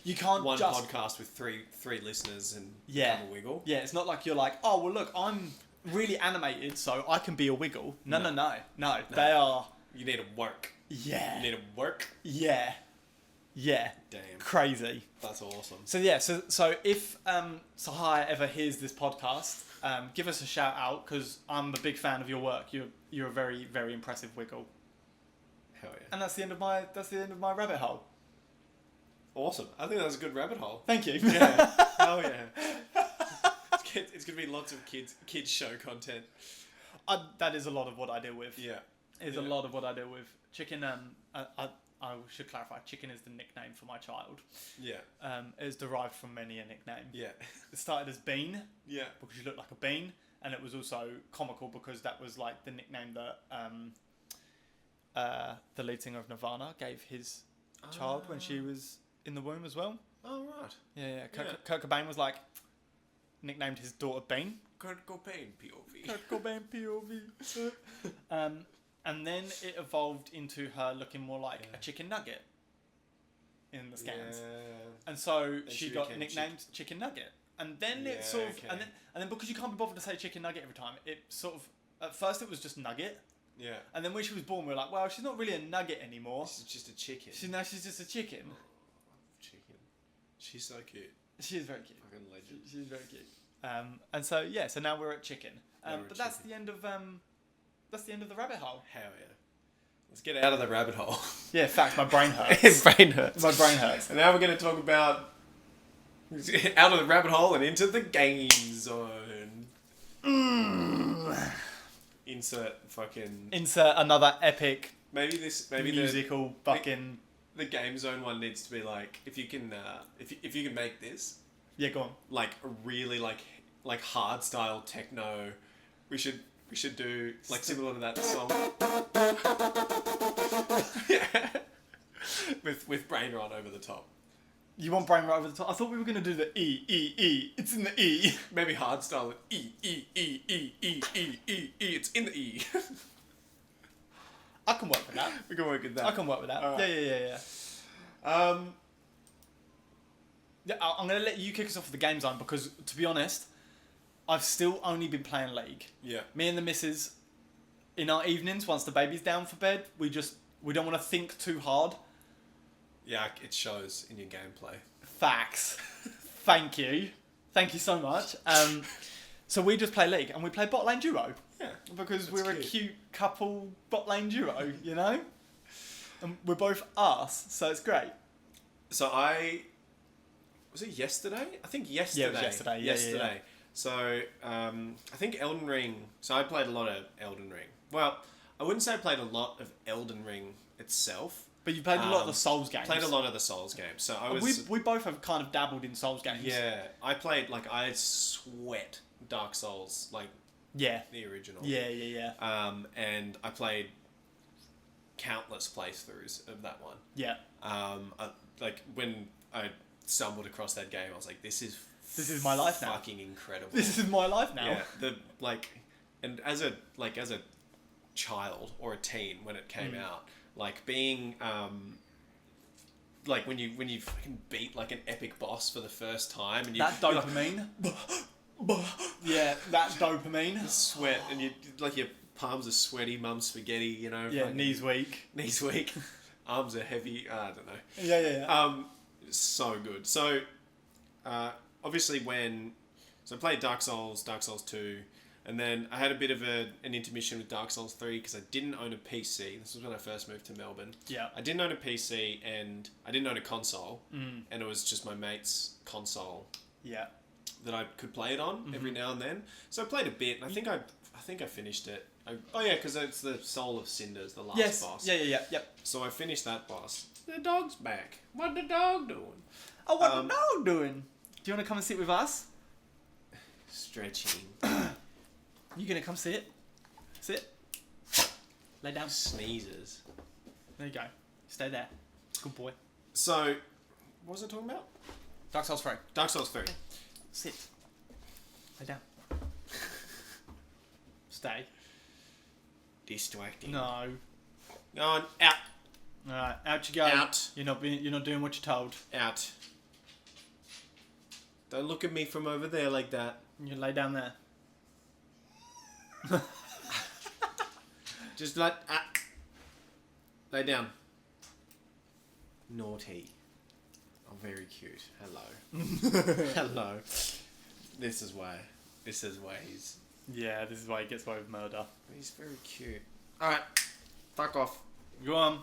You can't one just podcast with three listeners and Yeah. become a wiggle. Yeah, it's not like you're like, oh well, look, I'm really animated, so I can be a Wiggle. No. They are. You need to work. Yeah. You need to work. Yeah. Damn. Crazy. That's awesome. So yeah, so if Sahai ever hears this podcast, give us a shout out because I'm a big fan of your work. You're a very, very impressive Wiggle. Hell yeah. And that's the end of my rabbit hole. Awesome. I think that was a good rabbit hole. Thank you. Yeah. Hell yeah. It's gonna be lots of kids show content. That is a lot of what I deal with. Yeah. Is a lot of what I deal with. Chicken. I should clarify. Chicken is the nickname for my child. Yeah. It is derived from many a nickname. Yeah. It started as Bean Yeah. because she looked like a bean, and it was also comical because that was like the nickname that the lead singer of Nirvana gave his child when she was in the womb as well. Oh right. Yeah. Kurt Cobain was like nicknamed his daughter Bean. Kurt Cobain POV. Kurt Cobain POV. And then it evolved into her looking more like a chicken nugget in the scans. Yeah. And so Then she she got became nicknamed Chicken Nugget. And then Yeah, it sort of, okay. and then because you can't be bothered to say Chicken Nugget every time, it sort of, at first it was just Nugget. Yeah. And then when she was born, we were like, well, she's not really a nugget anymore. She's just a chicken. Now she's just a chicken. Chicken. She's so cute. She is very cute. Fucking legend. She's very cute. And so, so now we're at chicken. Now we're But at that's chicken. the end of, that's the end of the rabbit hole. Hell yeah. Let's get out of the rabbit hole. Yeah, facts, my brain hurts. Brain hurts. My brain hurts. And now we're going to talk about out of the rabbit hole and into the game zone. Insert fucking. Insert another epic Maybe musical fucking. the game zone one needs to be like if you can if you can make this Yeah, go on. like a really like hard style techno, we should do like similar to that song. Yeah. With brain rot over the top. You want brain right over the top? I thought we were going to do the E. It's in the E. Maybe hard style E. It's in the E. I can work with that. We can work with that. I can work with that. Alright. Yeah. Yeah, I'm going to let you kick us off with the game zone because, to be honest, I've still only been playing League. Yeah. Me and the missus, in our evenings, once the baby's down for bed, we don't want to think too hard. Yeah, it shows in your gameplay. Facts. Thank you so much. So we just play League and we play bot lane duo. Yeah. Because That's we're cute. a cute couple bot lane duo, you know? And we're both us, so it's great. So was it yesterday? I think yesterday. Yeah, it was yesterday. Yeah, Yesterday. yeah. So I think Elden Ring. So I played a lot of Elden Ring. Well, I wouldn't say I played a lot of EldenRing itself. But you played a lot of the Souls games. Played a lot of the Souls games. So I was. We both have kind of dabbled in Souls games. Yeah, I sweat Dark Souls like Yeah. the original. Yeah. And I played countless playthroughs of that one. Yeah. Like when I stumbled across that game, I was like, "This is my life now. Fucking incredible." This is my life now. Yeah, and as a child or a teen when it came out, like being like when you fucking beat like an epic boss for the first time and you That dopamine. Yeah, that dopamine. sweat and you like your palms are sweaty, mum's spaghetti, you know. Yeah, fucking knees weak. knees weak, arms are heavy. I don't know. Yeah. So good. So, obviously so I played Dark Souls 2, and then I had a bit of an intermission with Dark Souls 3 because I didn't own a PC. This was when I first moved to Melbourne. Yeah. I didn't own a PC and I didn't own a console, and it was just my mate's console Yeah. that I could play it on every now and then. So I played a bit, and I think I finished it. Because it's the Soul of Cinders, the last boss. Yep. So I finished that boss. The dog's back. What the dog doing? Oh, what the dog doing? Do you want to come and sit with us? Stretching. You gonna come sit? Sit. Lay down. Sneezes. There you go. Stay there. Good boy. So, what was I talking about? Dark Souls 3. Dark Souls 3. Sit. Lay down. Stay. Distracting. No. Go on. Out. Alright, out you go. Out. You're not doing what you're told. Out. Don't look at me from over there like that. You lay down there. Just like... Lay down. Naughty. Oh, very cute. Hello. Hello. This is why he's... Yeah, this is why he gets away with murder. He's very cute. Alright. Fuck off. Go on.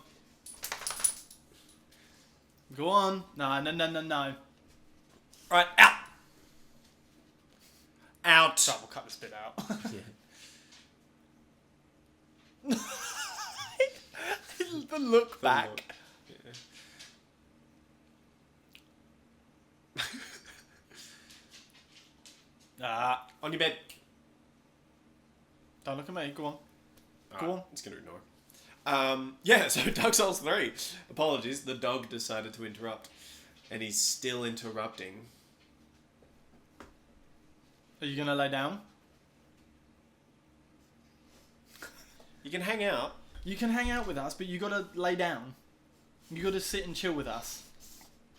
Go on. No. Alright, out! Out. So we'll cut this bit out. Yeah. The look back. On your bed. Don't look at me. Go on. Go on. It's going to ignore. So Dark Souls 3. Apologies, the dog decided to interrupt. And he's still interrupting. Are you gonna lay down? You can hang out. You can hang out with us, but you gotta lay down. You gotta sit and chill with us.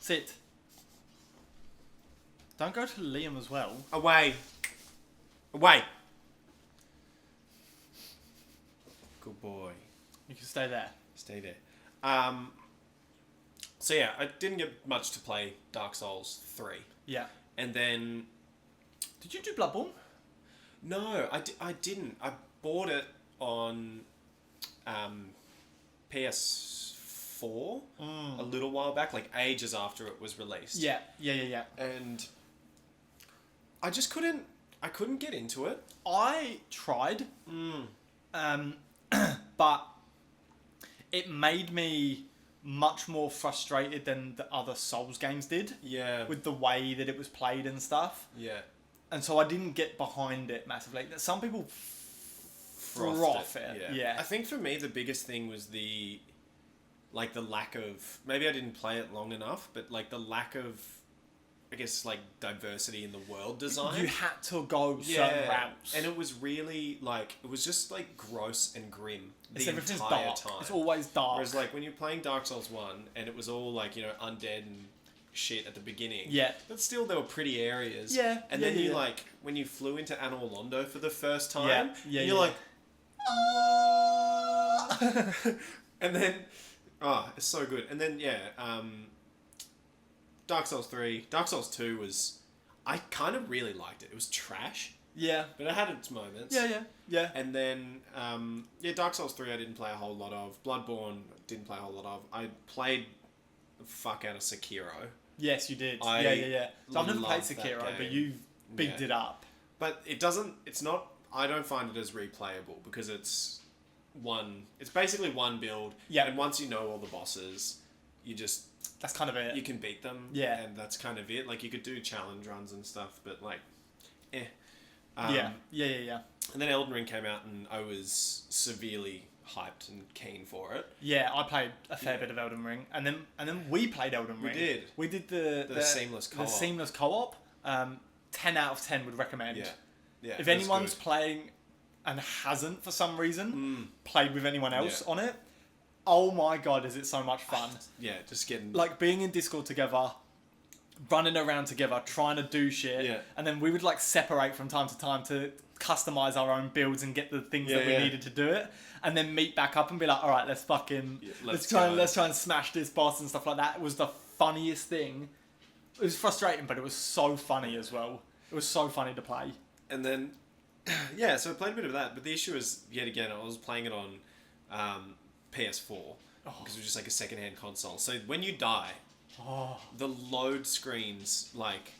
Sit. Don't go to Liam as well. Away. Away. Good boy. You can stay there. Stay there. So yeah, I didn't get much to play Dark Souls 3. Yeah. And then... Did you do Bloodborne? No, I didn't. I bought it on PS4 a little while back, like ages after it was released. Yeah. And I just couldn't get into it. I tried. But it made me much more frustrated than the other Souls games did. Yeah. With the way that it was played and stuff. Yeah. And so I didn't get behind it massively. Some people froth it. Yeah. I think for me the biggest thing was the lack of, maybe I didn't play it long enough, but like the lack of, I guess, like diversity in the world design. You had to go certain routes. And it was really like, it was just like gross and grim the Everything's entire dark. time. It's always dark. Whereas like when you're playing Dark Souls 1 and it was all like, undead and shit at the beginning. Yeah. But still there were pretty areas. Yeah. And then you like, when you flew into Anor Londo for the first time, you're like, and then, it's so good. And then, Dark Souls 3, Dark Souls 2 was, I kind of really liked it. It was trash, Yeah. but it had its moments. Yeah. And then, Dark Souls 3 I didn't play a whole lot of. Bloodborne didn't play a whole lot of. I played the fuck out of Sekiro. Yes, you did. I Yeah. So I've never played love that Sekiro, but game. you've bigged it up. But I don't find it as replayable because it's basically one build. Yeah. And once you know all the bosses, That's kind of it. you can beat them. Yeah. And that's kind of it. Like you could do challenge runs and stuff, but like, Yeah. And then Elden Ring came out and I was severely hyped and keen for it. Yeah, I played a fair bit of Elden Ring, and then we played Elden Ring. We did the seamless co-op. The seamless co-op. 10 out of 10 would recommend. Yeah. If anyone's playing and hasn't for some reason played with anyone else on it, oh my god, is it so much fun? Yeah, just getting Like being in Discord together, running around together, trying to do shit, and then we would like separate from time to time to customize our own builds and get the things that we needed to do it, and then meet back up and be like, all right, let's fucking let's try and smash this boss and stuff like that. It was the funniest thing. It was frustrating, but it was so funny as well. It was so funny to play. And then, yeah, so I played a bit of that, but the issue is, yet again, I was playing it on PS4, because it was just like a second-hand console. So when you die, the load screens, like,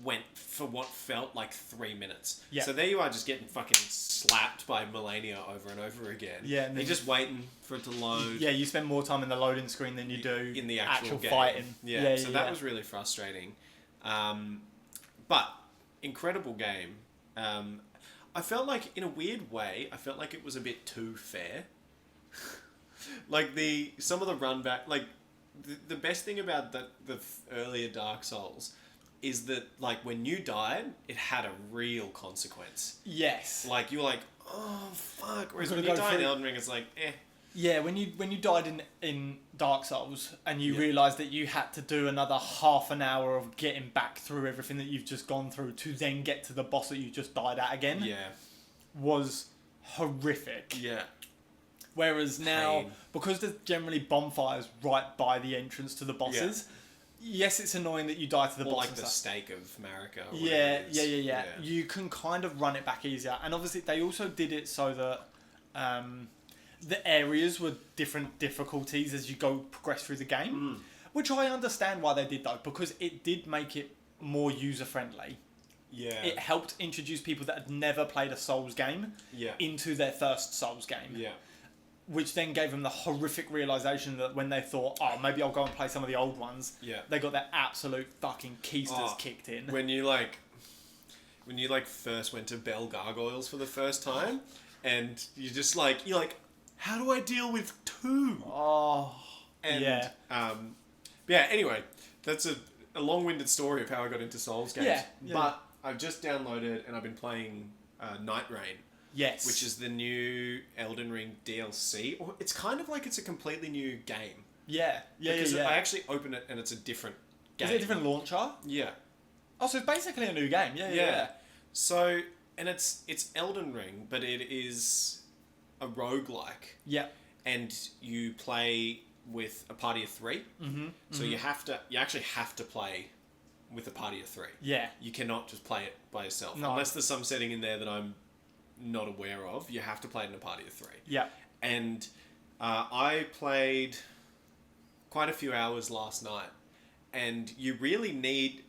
went for what felt like 3 minutes. Yeah. So there you are, just getting fucking slapped by Melania over and over again. Yeah, and you're then- just waiting for it to load. Yeah, you spend more time in the loading screen than you do In the actual game. fighting. Yeah, so that was really frustrating. But incredible game. I felt like, in a weird way, I felt like it was a bit too fair. Like some of the run back, like the best thing about the earlier Dark Souls is that, like, when you died, it had a real consequence. Yes. Like, you were like, oh fuck. Whereas We're when gonna you go die in through- Elden Ring, it's like, eh. Yeah, when you died in Dark Souls and you realised that you had to do another half an hour of getting back through everything that you've just gone through to then get to the boss that you just died at again, Yeah. was horrific. Yeah. Whereas now, Pain. because there's generally bonfires right by the entrance to the bosses, yes, it's annoying that you die to the Or boss like and the stuff. stake of Marika. Or Yeah, whatever it is. yeah. You can kind of run it back easier. And obviously they also did it so that the areas were different difficulties as you go progress through the game. Which I understand why they did though, because it did make it more user friendly. Yeah. It helped introduce people that had never played a Souls game Yeah. into their first Souls game. Yeah. Which then gave them the horrific realisation that when they thought, oh, maybe I'll go and play some of the old ones, Yeah. they got their absolute fucking keisters Oh, kicked in. When you first went to Bell Gargoyles for the first time, and you're like, how do I deal with 2? Oh, And, yeah. yeah, anyway, that's a long-winded story of how I got into Souls games. Yeah. But I've just downloaded and I've been playing Night Rain, Yes. which is the new Elden Ring DLC. Or it's kind of like it's a completely new game. Yeah. Because Yeah. I actually open it and it's a different game. Is it a different launcher? Yeah. Oh, so it's basically a new game. Yeah. Yeah. So, and it's Elden Ring, but it is a roguelike. Yeah. And you play with a party of 3. Mm-hmm. So you actually have to play with a party of 3. Yeah. You cannot just play it by yourself. No. Unless there's some setting in there that I'm not aware of, you have to play it in a party of 3. Yeah. And I played quite a few hours last night, and you really need...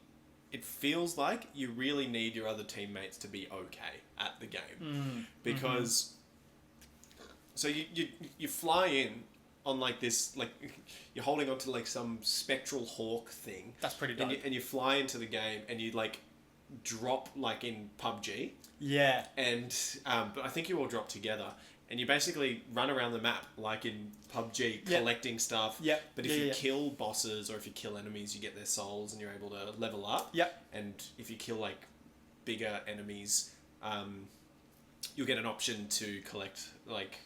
It feels like you really need your other teammates to be okay at the game. Because... So you fly in on like this, like, you're holding onto like some spectral hawk thing. That's pretty dope. And you fly into the game and you like drop like in PUBG. Yeah. And but I think you all drop together, and you basically run around the map like in PUBG, Yep. collecting stuff. Yep. But if Yeah, you yeah. kill bosses or if you kill enemies, you get their souls and you're able to level up. Yep. And if you kill like bigger enemies, you'll get an option to collect like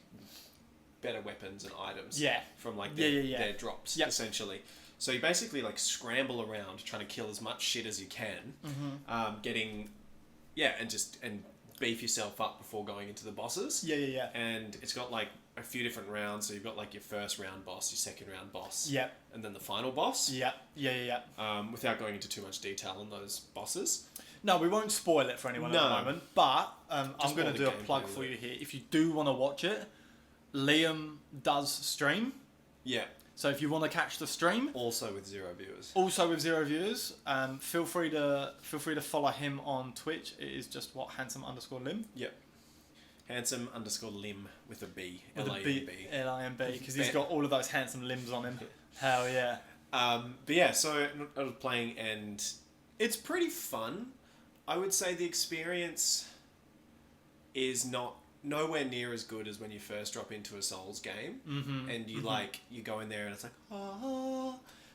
better weapons and items. Yeah. From like Yeah. their drops, Yep. essentially. So you basically like scramble around trying to kill as much shit as you can, getting, and beef yourself up before going into the bosses. Yeah. And it's got like a few different rounds. So you've got like your first round boss, your second round boss, Yep. and then the final boss. Yeah. Without going into too much detail on those bosses. No, we won't spoil it for anyone at No. the moment, but I'm Just going more to the do a gameplay plug with for it. you here. If you do want to watch it, Liam does stream. Yeah. So if you want to catch the stream, Also with 0 viewers. also with 0 viewers, feel free to follow him on Twitch. It is just handsome_lim. Yep. Handsome_lim with a B. With a B, L-A-M-B. L-I-M-B, because he's Ben. got all of those handsome limbs on him. Hell yeah. But yeah, so I was playing and it's pretty fun. I would say the experience is nowhere near as good as when you first drop into a Souls game. And you you go in there and it's like,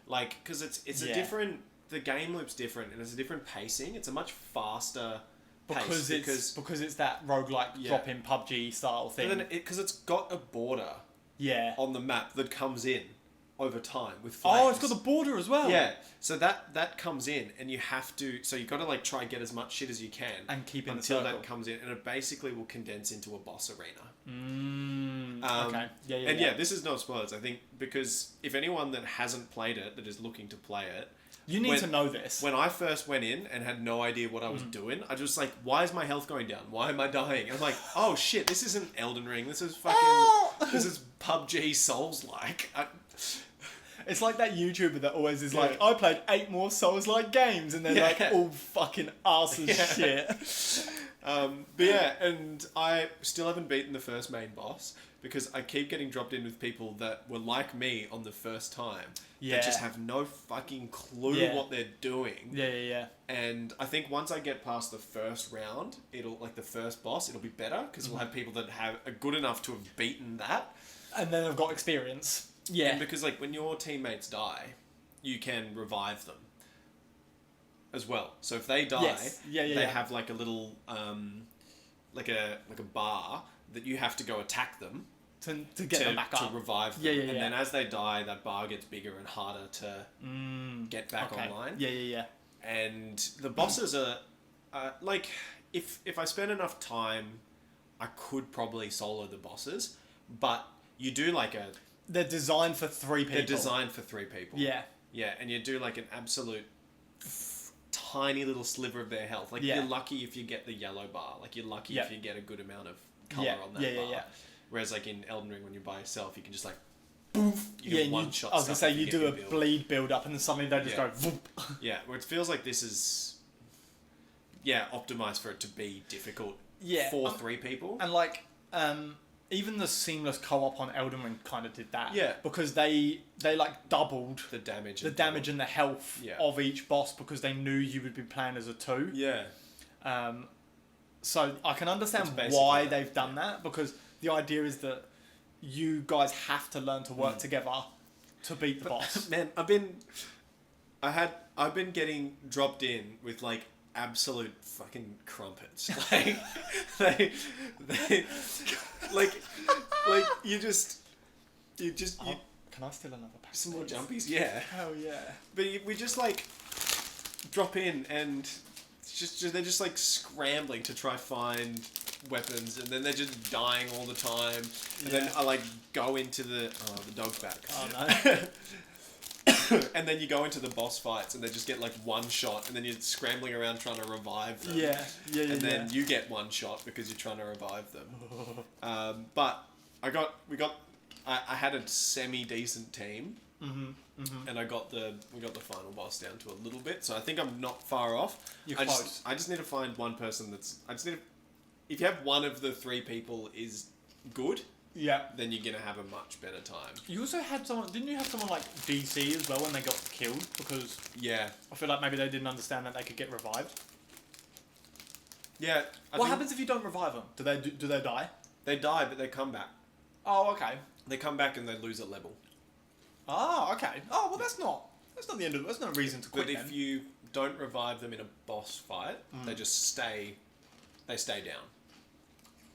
like, because it's a Yeah. different, the game loop's different and it's a different pacing. It's a much faster pace Because it's that roguelike Yeah. drop-in PUBG style thing. because it's got a border yeah. on the map that comes in. over time with flames. Oh, it's got the border as well. Yeah, so that comes in, and you have to. So you got to like try and get as much shit as you can, And keep in the until circle. that comes in, and it basically will condense into a boss arena. Okay. Yeah. This is no spoilers. I think because if anyone that hasn't played it that is looking to play it, You need to know this. When I first went in and had no idea what I was doing, I was like, "Why is my health going down? Why am I dying?" I'm like, "Oh shit, this isn't Elden Ring. This is fucking. This is PUBG Souls-like." It's like that YouTuber that always is like, Yeah. I played 8 more Souls-like games, and they're like Yeah. all fucking arse as shit. But yeah, and I still haven't beaten the first main boss because I keep getting dropped in with people that were like me on the first time. Yeah. That just have no fucking clue Yeah. what they're doing. Yeah. And I think once I get past the first round, it'll like the first boss, it'll be better because we'll have people that are good enough to have beaten that. And then I've got experience. Yeah. And because like when your teammates die, you can revive them as well. So if they die, Yes. Yeah, they yeah. have like a little like a bar that you have to go attack them to get them back to up. revive them. Yeah, And yeah. then as they die, that bar gets bigger and harder to get back Okay. online. Yeah. And the bosses are like if I spend enough time, I could probably solo the bosses, but you do like They're designed for 3 people. they're designed for 3 people. Yeah. Yeah, and you do like an absolute tiny little sliver of their health. Like Yeah. you're lucky if you get the yellow bar. Like you're lucky Yeah. if you get a good amount of color Yeah. on that Yeah, bar. yeah. Whereas like in Elden Ring, when you're by yourself, you can just like boof. You Yeah, get one shot. I was gonna stuff say if you get do your a build. bleed build up, and then suddenly they just Yeah. go. Voop. Yeah, where it feels like this is optimized for it to be difficult. Yeah, For 3 people. And like, even the seamless co-op on Elden Ring kind of did that. Yeah. Because they like doubled The damage. the damage and the health Yeah. of each boss because they knew you would be playing as a 2. Yeah. So I can understand It's basically why that, they've done that, because the idea is that you guys have to learn to work together to beat the boss. Man, I've been getting dropped in with like absolute fucking crumpets. Like they like you Can I steal another pack? some more please? jumpies, yeah. Hell yeah. But we just like drop in and it's just they're just like scrambling to try find weapons, and then they're just dying all the time. And then I like go into the dog's back. Oh no. And then you go into the boss fights and they just get like one shot, and then you're scrambling around trying to revive them. Yeah. And then you get one shot because you're trying to revive them. But I had a semi decent team, and we got the final boss down to a little bit. So I think I'm not far off. You're I close. I just need to find one person if you have one of the 3 people is good, Yeah. then you're gonna have a much better time. You also had someone, didn't you have someone like DC as well when they got killed? Because Yeah. I feel like maybe they didn't understand that they could get revived. Yeah. What happens if you don't revive them? Do they die? They die, but they come back. Oh, okay. They come back and they lose a level. Oh, okay. Oh, well, that's not the end of it. That's no reason to quit But if then. you don't revive them in a boss fight, they just stay down.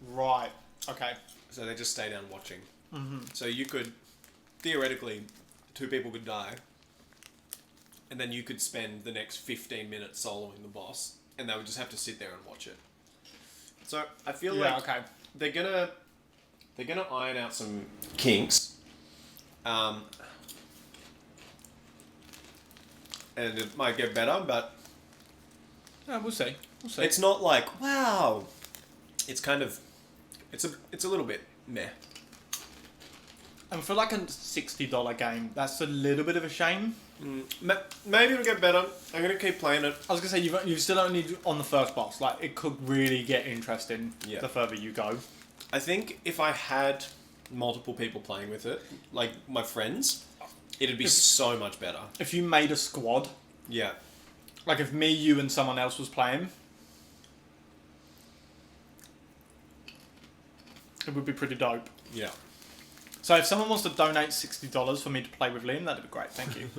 Right. Okay. So they just stay down watching. So you could, theoretically, 2 people could die, and then you could spend the next 15 minutes soloing the boss, and they would just have to sit there and watch it. So I feel Yeah, like okay. they're gonna iron out some kinks, and it might get better, but Yeah, we'll see. We'll see. it's not like wow. It's kind of, it's a little bit meh. And for like a $60 game, that's a little bit of a shame. Maybe it'll get better. I'm gonna keep playing it. I was gonna say you've still only on the first boss. Like it could really get interesting Yeah. the further you go. I think if I had multiple people playing with it, like my friends, it'd be so much better. If you made a squad, Yeah. like if me, you, and someone else was playing, it would be pretty dope. Yeah. So if someone wants to donate $60 for me to play with Liam, that'd be great. Thank you.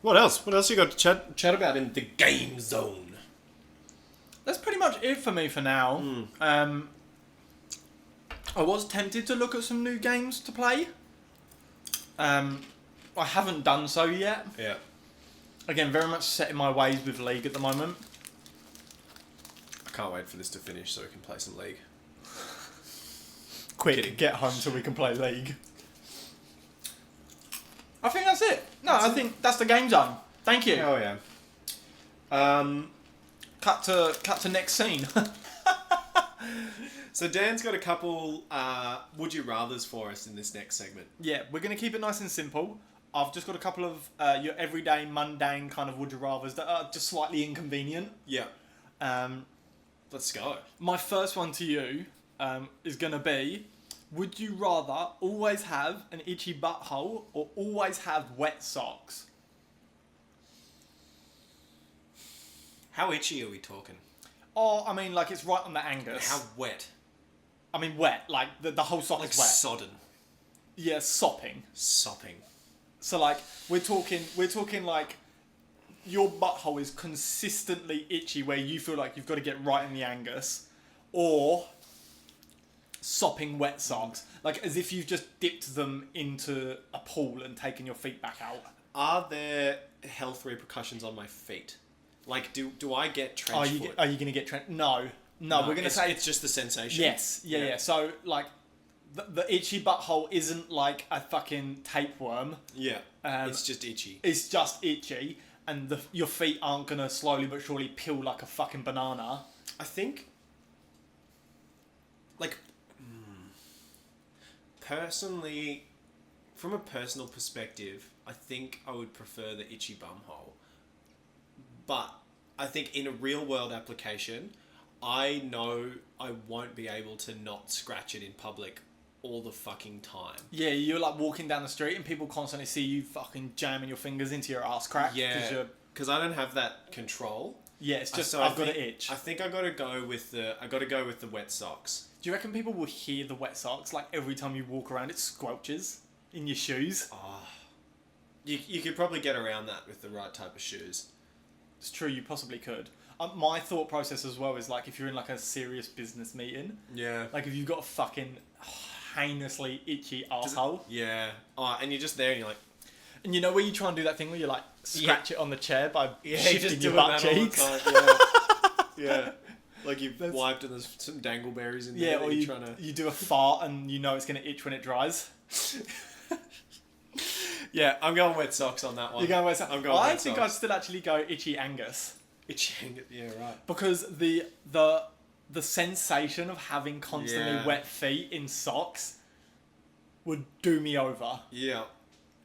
What else? What else you got to chat about in the game zone? That's pretty much it for me for now. I was tempted to look at some new games to play. I haven't done so yet. Yeah. Again, very much set in my ways with League at the moment. I can't wait for this to finish so we can play some League. Quick, Kidding. get home so we can play League. I think that's it. No, I think that's the game done. Thank you. Oh yeah. Cut to next scene. So Dan's got a couple would you rathers for us in this next segment. Yeah, we're going to keep it nice and simple. I've just got a couple of your everyday, mundane kind of would you rathers that are just slightly inconvenient. Yeah. Let's go. My first one to you is going to be, would you rather always have an itchy butthole or always have wet socks? How itchy are we talking? Oh, I mean, like it's right on the Angus. How wet? I mean, wet. Like the whole sock Like is wet. sodden. Yeah, sopping. Sopping. So like we're talking like your butthole is consistently itchy where you feel like you've got to get right in the Angus, or sopping wet socks, like as if you've just dipped them into a pool and taken your feet back out. Are there health repercussions on my feet? Like, do I get trench foot? Are you going to get No, we're going to say it's just the sensation. yes. Yeah. So like the itchy butthole isn't like a fucking tapeworm. Yeah. Um, it's just itchy. It's just itchy, and your feet aren't going to slowly but surely peel like a fucking banana. I think, like, personally, from a personal perspective, I think I would prefer the itchy bumhole. But I think in a real world application, I know I won't be able to not scratch it in public all the fucking time. Yeah, you're like walking down the street and people constantly see you fucking jamming your fingers into your ass crack. Yeah, because I don't have that control. Yeah, it's just So I've got to itch. I think I got to go with the wet socks. Do you reckon people will hear the wet socks? Like every time you walk around, it squelches in your shoes. You could probably get around that with the right type of shoes. It's true, you possibly could. My thought process as well is like if you're in like a serious business meeting, Yeah. like if you've got a fucking heinously itchy asshole, Yeah. Oh, and you're just there and you're like, and you know where you try and do that thing where you like scratch it on the chair by you shifting just your doing butt that cheeks. all the time. Yeah. Yeah. Like you've wiped and there's some dangleberries in there. Yeah, that or you're you trying to... you do a fart and you know it's going to itch when it dries. Yeah, I'm going wet socks on that one. You're going wet socks. I'm going I wet think socks. I'd still actually go itchy Angus. Itching. Yeah, right. Because the sensation of having constantly Yeah. wet feet in socks would do me over. Yeah.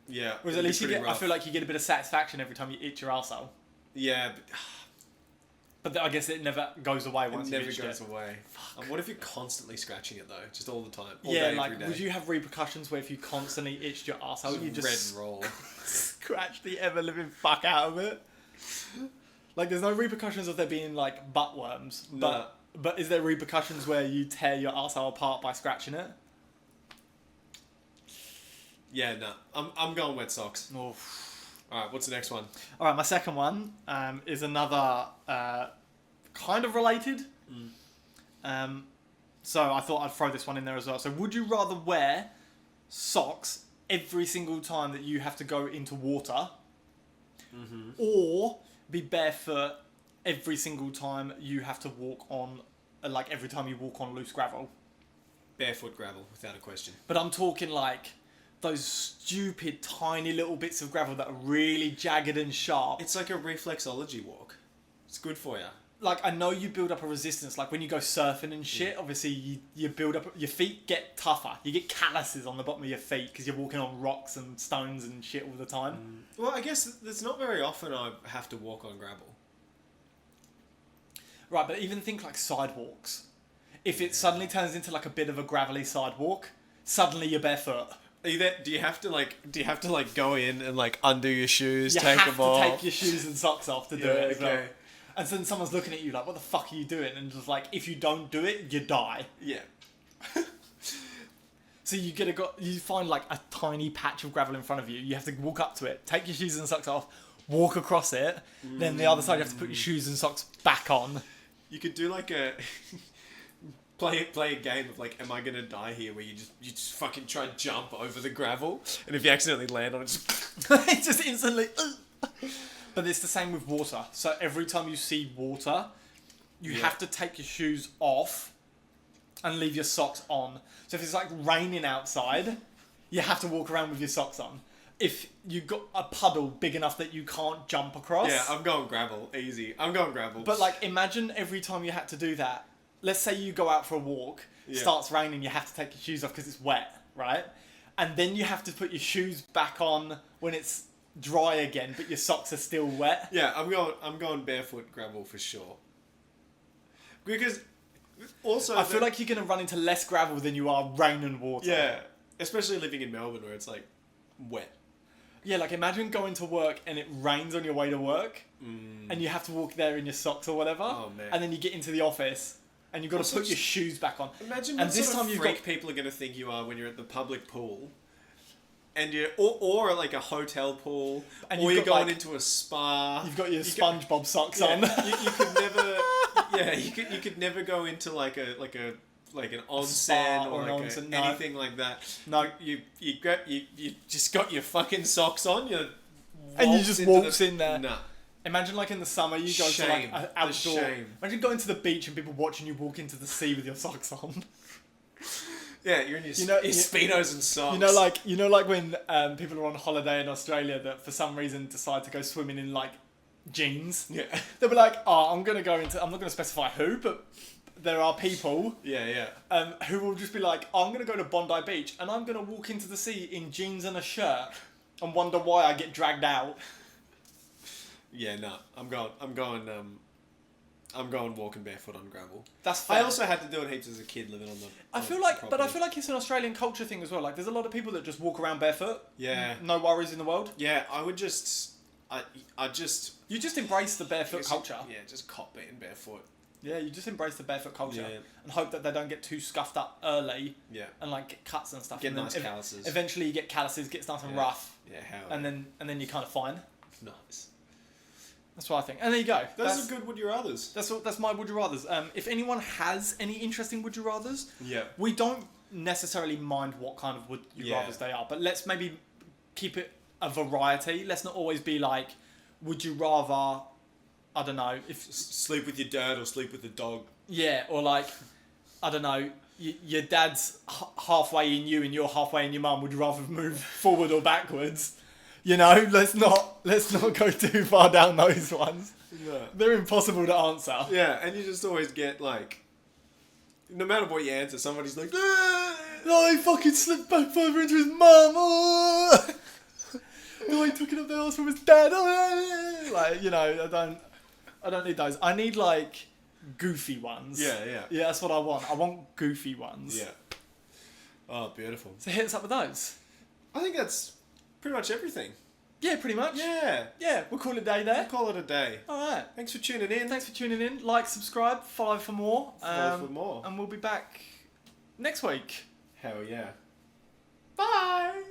Yeah. Whereas it'd at be least you pretty get, I rough. feel like you get a bit of satisfaction every time you itch your arsehole. Yeah, but But I guess it never goes away once it you never itched goes it. away. What if you're constantly scratching it though? Just all the time? All Yeah, day, like, every day? would you have repercussions where if you constantly itched your arsehole, you Red just and roll. scratch the ever-living fuck out of it? Like, there's no repercussions of there being, like, butt worms. No. But is there repercussions where you tear your arsehole apart by scratching it? Yeah, no. I'm going wet socks. Oh. Alright, what's the next one? Alright, my second one is another kind of related. So I thought I'd throw this one in there as well. So would you rather wear socks every single time that you have to go into water, or be barefoot every single time you have to walk on, like every time you walk on loose gravel? Barefoot gravel, without a question. But I'm talking like those stupid tiny little bits of gravel that are really jagged and sharp. It's like a reflexology walk. It's good for you. Like, I know you build up a resistance. Like, when you go surfing and shit, obviously, you build up... Your feet get tougher. You get calluses on the bottom of your feet because you're walking on rocks and stones and shit all the time. Well, I guess there's not very often I have to walk on gravel. Right, but even think, like, sidewalks. If it suddenly turns into, like, a bit of a gravelly sidewalk, suddenly you're barefoot. Are you there? Do you have to like go in and like undo your shoes, You take have them off? to take your shoes and socks off to do Yeah, it as well. okay. And then someone's looking at you like, what the fuck are you doing? And just like, if you don't do it, you die. Yeah. So you find like a tiny patch of gravel in front of you. You have to walk up to it, take your shoes and socks off, walk across it. Then the other side, you have to put your shoes and socks back on. You could do like a play a game of like, am I gonna die here? Where you just fucking try and jump over the gravel, and if you accidentally land on it, just It's just instantly. But it's the same with water. So every time you see water, you Yeah. have to take your shoes off and leave your socks on. So if it's like raining outside, you have to walk around with your socks on. If you got a puddle big enough that you can't jump across. yeah, I'm going gravel, easy. I'm going gravel. But like, imagine every time you had to do that. Let's say you go out for a walk, Yeah. starts raining, you have to take your shoes off because it's wet, right? And then you have to put your shoes back on when it's dry again, but your socks are still wet. yeah, I'm going barefoot gravel for sure. Because also I feel like you're gonna run into less gravel than you are rain and water. yeah, especially living in Melbourne where it's like wet. Yeah, like imagine going to work and it rains on your way to work, and you have to walk there in your socks or whatever. Oh, man. And then you get into the office and you've got to Also put your just- shoes back on. Imagine And what this sort time of you've freak got- people are going to think you are when you're at the public pool. And you or like a hotel pool, And or you've you're got, going like- into a spa. You've got your You go- SpongeBob socks Yeah, on. you could never. Yeah, you could never go into like an onsen spa or or an like onsen, no. anything like that. No. you just got your fucking socks on. You And you waltz just into waltz in there. Nah. Imagine like in the summer you go to Shame. like an The outdoor. shame. Imagine going to the beach and people watching you walk into the sea with your socks on. Yeah, you're in your, You know- your speedos and socks. You know, like when people are on holiday in Australia that for some reason decide to go swimming in like jeans. Yeah. They'll be like, oh, I'm not going to specify who, but there are people Yeah. who will just be like, oh, I'm going to go to Bondi Beach and I'm going to walk into the sea in jeans and a shirt and wonder why I get dragged out. Yeah, no. I'm going walking barefoot on gravel. That's fair. I also had to do it heaps as a kid living on the. I feel like it's an Australian culture thing as well. Like, there's a lot of people that just walk around barefoot. Yeah. No worries in the world. Yeah, I would just. I just. You just embrace the barefoot culture. Yeah, just cop being barefoot. Yeah, you just embrace the barefoot culture Yeah. and hope that they don't get too scuffed up early Yeah. and like get cuts and stuff. Get and then nice calluses. Eventually, you get calluses, gets nice and Yeah. rough, Yeah, how? and then you're kind of fine. Nice. That's what I think. And there you go. Those are good would you rathers. That's my would you rathers. If anyone has any interesting would you rathers, Yeah. we don't necessarily mind what kind of would you Yeah. rathers they are, but let's maybe keep it a variety. Let's not always be like, would you rather, I don't know, if Sleep with your dad or sleep with the dog. yeah, or like, I don't know, your dad's halfway in you and you're halfway in your mum. Would you rather move forward or backwards? You know, let's not go too far down those ones. No. They're impossible to answer. Yeah, and you just always get like. No matter what you answer, somebody's like, "Ah!" No, he fucking slipped back further into his mum. Oh. No, he took it up the arse from his dad. Oh. Like, you know, I don't need those. I need like goofy ones. Yeah. Yeah, that's what I want. I want goofy ones. Yeah. Oh, beautiful. So hit us up with those. I think that's pretty much everything. Yeah, pretty much. Yeah. Yeah, we'll call it a day there. We'll call it a day. All right. Thanks for tuning in. Thanks for tuning in. Like, subscribe, follow for more. Follow for more. And we'll be back next week. Hell yeah. Bye.